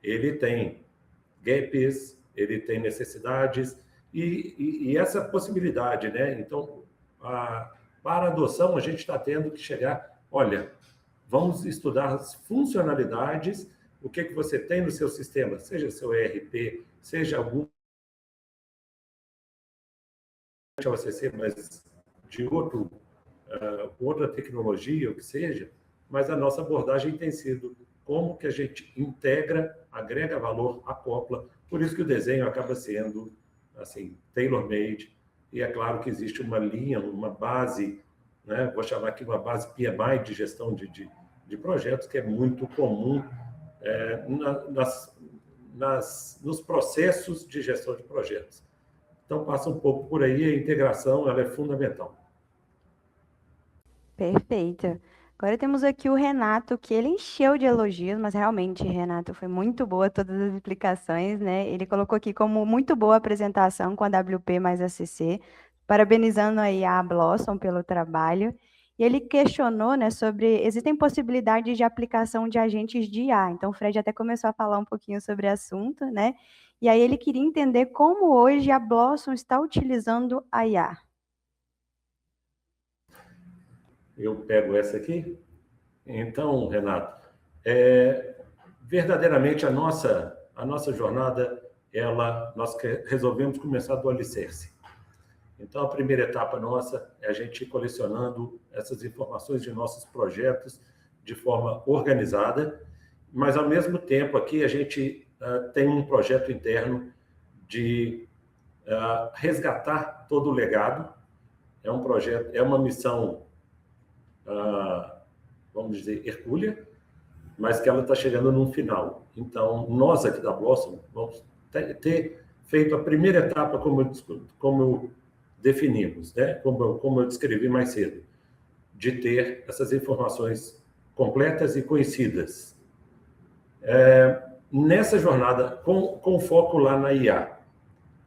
ele tem gaps, ele tem necessidades, e essa possibilidade, né? Então, para a adoção, a gente está tendo que chegar, olha, vamos estudar as funcionalidades, o que você tem no seu sistema, seja seu ERP, seja algum ACC, mas de outra tecnologia, o que seja, mas a nossa abordagem tem sido como que a gente integra, agrega valor, acopla, por isso que o desenho acaba sendo assim, tailor-made, e é claro que existe uma linha, uma base, né? Vou chamar aqui uma base PMI de gestão de projetos, que é muito comum nos processos de gestão de projetos. Então, passa um pouco por aí, a integração ela é fundamental.
Perfeito. Agora temos aqui o Renato, que ele encheu de elogios, mas realmente, Renato, foi muito boa todas as explicações, né? Ele colocou aqui como muito boa a apresentação com a WP mais ACC, parabenizando aí a Blossom pelo trabalho. E ele questionou, né, sobre existem possibilidades de aplicação de agentes de IA. Então, o Fred até começou a falar um pouquinho sobre o assunto, né? E aí ele queria entender como hoje a Blossom está utilizando a IA.
Eu pego essa aqui. Então, Renato, verdadeiramente a nossa jornada, nós resolvemos começar do alicerce. Então, a primeira etapa nossa é a gente ir colecionando essas informações de nossos projetos de forma organizada, mas, ao mesmo tempo, aqui a gente tem um projeto interno de resgatar todo o legado. É um projeto, é uma missão vamos dizer, hercúlea, mas que ela está chegando num final. Então, nós aqui da Blossom vamos ter feito a primeira etapa, como definimos, né? Como eu descrevi mais cedo, de ter essas informações completas e conhecidas. Nessa jornada, com foco lá na IA,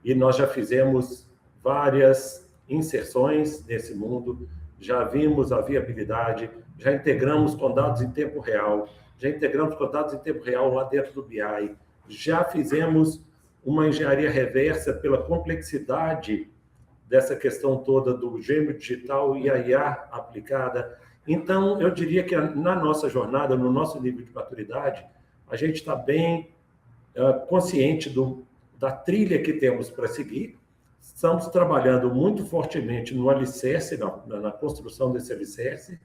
e nós já fizemos várias inserções nesse mundo, já vimos a viabilidade, já integramos com dados em tempo real, lá dentro do BI, já fizemos uma engenharia reversa pela complexidade dessa questão toda do gêmeo digital e a IA aplicada. Então, eu diria que na nossa jornada, no nosso nível de maturidade, a gente está bem consciente da trilha que temos para seguir. Estamos trabalhando muito fortemente no alicerce, na construção desse alicerce,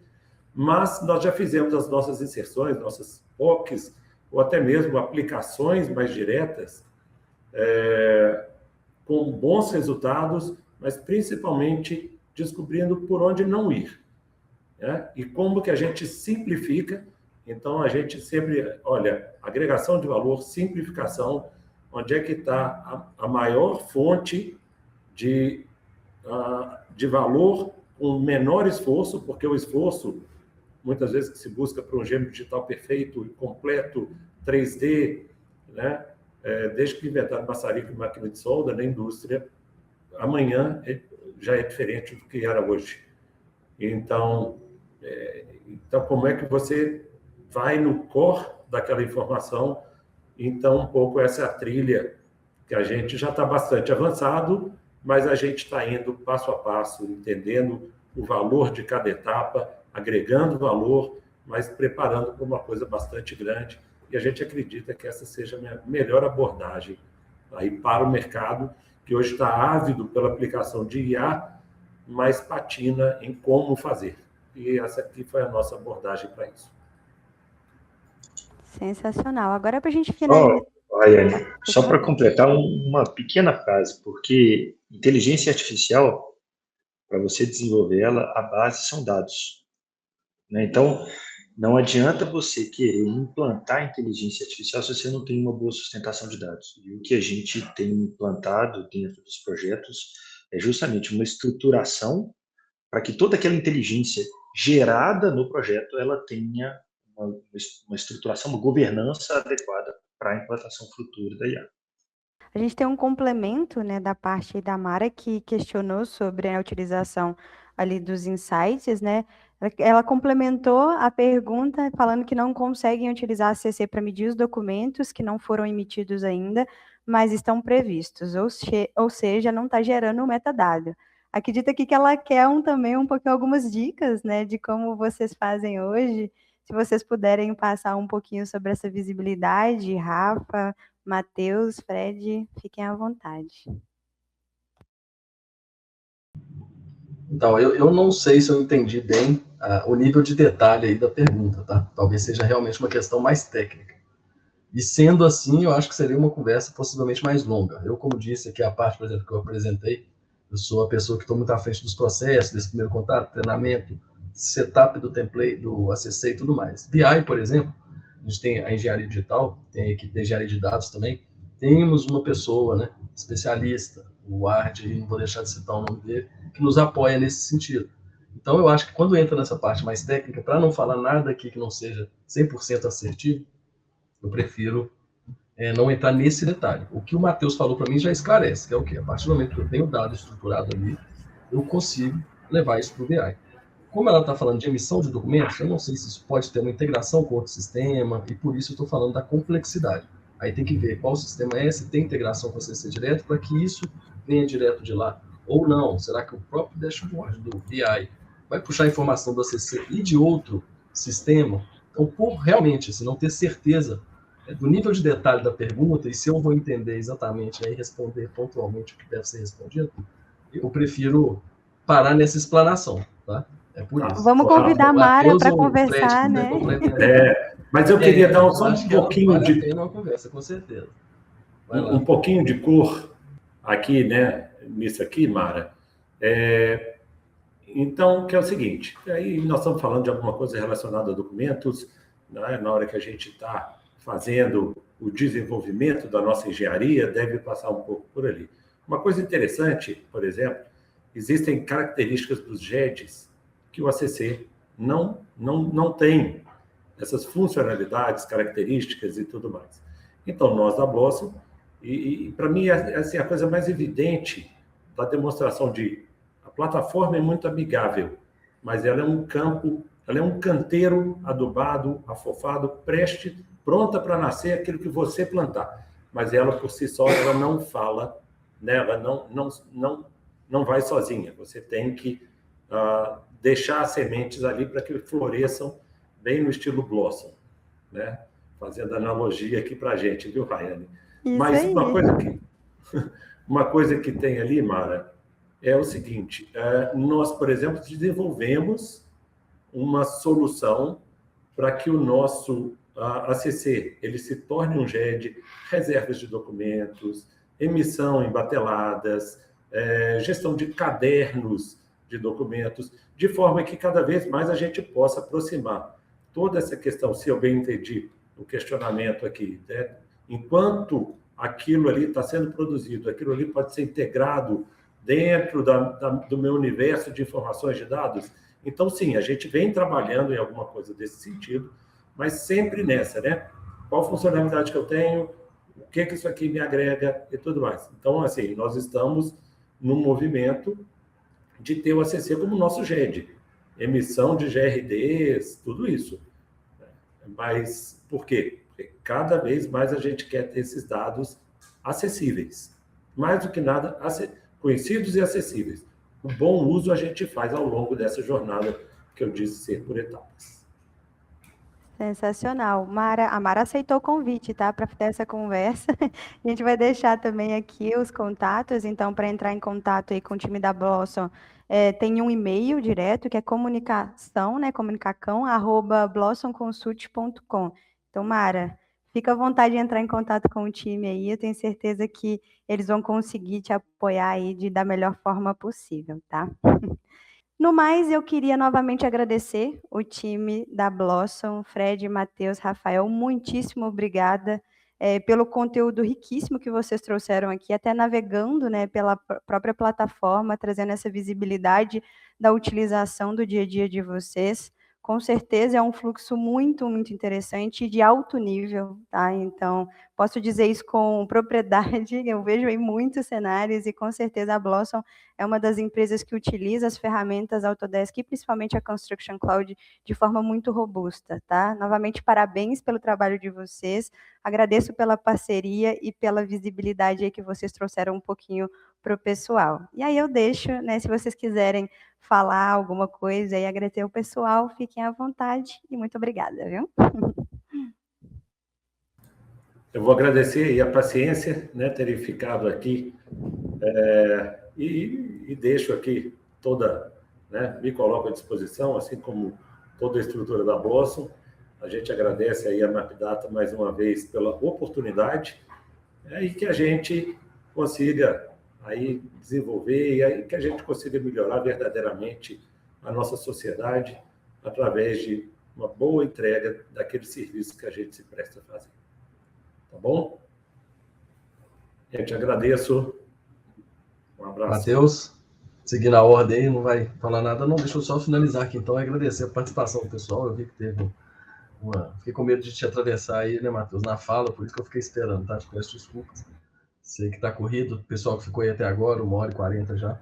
mas nós já fizemos as nossas inserções, nossas POCs, ou até mesmo aplicações mais diretas, com bons resultados, mas principalmente descobrindo por onde não ir, né? E como que a gente simplifica. Então, a gente sempre, olha, agregação de valor, simplificação, onde é que está a maior fonte de valor com menor esforço, porque o esforço, muitas vezes, que se busca para um gêmeo digital perfeito e completo, 3D, né? Desde que inventaram maçarico e máquina de solda na indústria, amanhã já é diferente do que era hoje. Então, como é que você vai no core daquela informação? Então, um pouco essa é a trilha que a gente já está bastante avançado, mas a gente está indo passo a passo, entendendo o valor de cada etapa, agregando valor, mas preparando para uma coisa bastante grande. E a gente acredita que essa seja a melhor abordagem aí para o mercado, que hoje está ávido pela aplicação de IA, mas patina em como fazer. E essa aqui foi a nossa abordagem para isso.
Sensacional. Agora, para a gente finalizar...
Rayane, só para completar uma pequena frase, porque inteligência artificial, para você desenvolver ela, a base são dados, né? Então, não adianta você querer implantar inteligência artificial se você não tem uma boa sustentação de dados. E o que a gente tem implantado dentro dos projetos é justamente uma estruturação para que toda aquela inteligência gerada no projeto ela tenha uma estruturação, uma governança adequada para a implantação futura da IA.
A gente tem um complemento, né, da parte da Mara, que questionou sobre a utilização ali dos insights, né? Ela complementou a pergunta falando que não conseguem utilizar a CC para medir os documentos que não foram emitidos ainda, mas estão previstos, ou seja, não está gerando um metadado. Acredita aqui que ela quer também um pouquinho algumas dicas, né, de como vocês fazem hoje. Se vocês puderem passar um pouquinho sobre essa visibilidade, Rafa, Matheus, Fred, fiquem à vontade.
Então, eu não sei se eu entendi bem o nível de detalhe aí da pergunta, tá? Talvez seja realmente uma questão mais técnica. E sendo assim, eu acho que seria uma conversa possivelmente mais longa. Eu, como disse aqui, a parte, por exemplo, que eu apresentei, eu sou a pessoa que estou muito à frente dos processos, desse primeiro contato, treinamento, setup do template, do ACC e tudo mais. BI, por exemplo, a gente tem a engenharia digital, tem a equipe de engenharia de dados também, temos uma pessoa, né, especialista, o Ard, não vou deixar de citar o nome dele, que nos apoia nesse sentido. Então, eu acho que quando entra nessa parte mais técnica, para não falar nada aqui que não seja 100% assertivo, eu prefiro não entrar nesse detalhe. O que o Matheus falou para mim já esclarece, que é o quê? A partir do momento que eu tenho o dado estruturado ali, eu consigo levar isso para o BI. Como ela está falando de emissão de documentos, eu não sei se isso pode ter uma integração com outro sistema, e por isso eu estou falando da complexidade. Aí tem que ver qual sistema é, se tem integração com a CC direto, para que isso venha direto de lá. Ou não, será que o próprio dashboard do BI vai puxar a informação do ACC e de outro sistema? Então, por realmente não ter certeza do nível de detalhe da pergunta, e se eu vou entender exatamente e responder pontualmente o que deve ser respondido, eu prefiro parar nessa explanação, tá? É por isso.
Vamos convidar a Mara para conversar, né?
Mas eu queria dar só um pouquinho
vale a pena uma conversa, com certeza.
Um pouquinho de cor aqui, né? Nisso aqui, Mara. Então, que é o seguinte, aí nós estamos falando de alguma coisa relacionada a documentos, né? Na hora que a gente está fazendo o desenvolvimento da nossa engenharia, deve passar um pouco por ali. Uma coisa interessante, por exemplo, existem características dos GEDs que o ACC não tem, essas funcionalidades, características e tudo mais. Então, nós da Blossom, e para mim, assim, a coisa mais evidente da demonstração a plataforma é muito amigável, mas ela é um campo, ela é um canteiro adubado, afofado, pronta para nascer aquilo que você plantar. Mas ela, por si só, ela não fala, né? Ela não vai sozinha. Você tem que deixar as sementes ali para que floresçam bem no estilo Blossom, né? Fazendo analogia aqui para a gente, viu, Rayane?
Isso
Mas
aí.
uma coisa que tem ali, Mara, é o seguinte, nós, por exemplo, desenvolvemos uma solução para que o nosso ACC ele se torne um GED, reservas de documentos, emissão em bateladas, gestão de cadernos de documentos, de forma que cada vez mais a gente possa aproximar toda essa questão, se eu bem entendi o questionamento aqui, né? Enquanto aquilo ali está sendo produzido, aquilo ali pode ser integrado dentro do meu universo de informações de dados. Então, sim, a gente vem trabalhando em alguma coisa desse sentido, mas sempre nessa, né? Qual funcionalidade que eu tenho, o que isso aqui me agrega e tudo mais. Então, assim, nós estamos num movimento de ter o ACC como nosso GED, emissão de GRDs, tudo isso. Mas por quê? Porque cada vez mais a gente quer ter esses dados acessíveis. Mais do que nada, conhecidos e acessíveis. O bom uso a gente faz ao longo dessa jornada que eu disse ser por etapas.
Sensacional. A Mara aceitou o convite, tá? Para ter essa conversa. A gente vai deixar também aqui os contatos. Então, para entrar em contato aí com o time da Blossom, tem um e-mail direto que é comunicação, né? comunicacão@blossomconsult.com. Então, Mara, fica à vontade de entrar em contato com o time aí. Eu tenho certeza que eles vão conseguir te apoiar aí da melhor forma possível, tá? No mais, eu queria novamente agradecer o time da Blossom, Fred, Matheus, Rafael, muitíssimo obrigada pelo conteúdo riquíssimo que vocês trouxeram aqui, até navegando, né, pela própria plataforma, trazendo essa visibilidade da utilização do dia a dia de vocês. Com certeza é um fluxo muito, muito interessante e de alto nível, tá? Então, posso dizer isso com propriedade, eu vejo em muitos cenários e com certeza a Blossom é uma das empresas que utiliza as ferramentas Autodesk e principalmente a Construction Cloud de forma muito robusta, tá? Novamente, parabéns pelo trabalho de vocês, agradeço pela parceria e pela visibilidade aí que vocês trouxeram um pouquinho para o pessoal. E aí eu deixo, né, se vocês quiserem falar alguma coisa e agradecer o pessoal, fiquem à vontade e muito obrigada, viu?
Eu vou agradecer aí a paciência, né, terem ficado aqui e deixo aqui né, me coloco à disposição, assim como toda a estrutura da Blossom. A gente agradece aí a Mapdata mais uma vez pela oportunidade e que a gente consiga aí desenvolver e aí que a gente consiga melhorar verdadeiramente a nossa sociedade através de uma boa entrega daquele serviço que a gente se presta a fazer. Tá bom? Gente, agradeço. Um abraço.
Matheus, seguindo a ordem aí, não vai falar nada, não. Deixa eu só finalizar aqui, então, e agradecer a participação do pessoal. Eu vi que teve fiquei com medo de te atravessar aí, né, Matheus, na fala, por isso que eu fiquei esperando, tá? Te peço desculpas. Sei que tá corrido, o pessoal que ficou aí até agora, 1h40 já.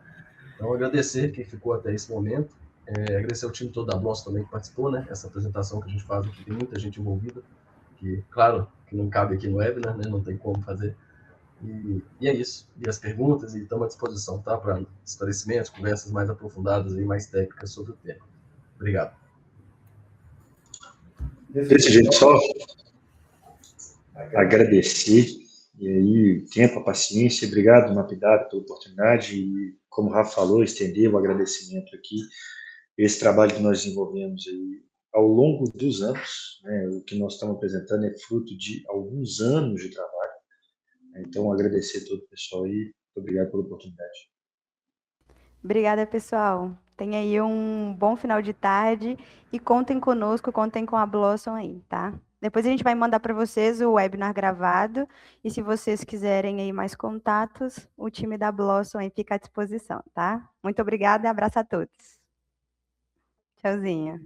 Então, agradecer quem ficou até esse momento. Agradecer ao time todo da Blossom também que participou, né? Essa apresentação que a gente faz aqui, tem muita gente envolvida, que, claro, que não cabe aqui no webinar, né? Não tem como fazer. E é isso. E as perguntas, e estamos à disposição, tá? Para esclarecimentos, conversas mais aprofundadas e mais técnicas sobre o tema. Obrigado.
Desse jeito só, agradecer, e aí, tempo, a paciência, obrigado, Mapdata, pela oportunidade, e como o Rafa falou, estender o agradecimento aqui, esse trabalho que nós desenvolvemos aí ao longo dos anos, né, o que nós estamos apresentando é fruto de alguns anos de trabalho, então agradecer a todo o pessoal aí, obrigado pela oportunidade.
Obrigada, pessoal. Tenha aí um bom final de tarde e contem conosco, contem com a Blossom aí, tá? Depois a gente vai mandar para vocês o webinar gravado e se vocês quiserem aí mais contatos, o time da Blossom aí fica à disposição, tá? Muito obrigada e abraço a todos. Tchauzinho.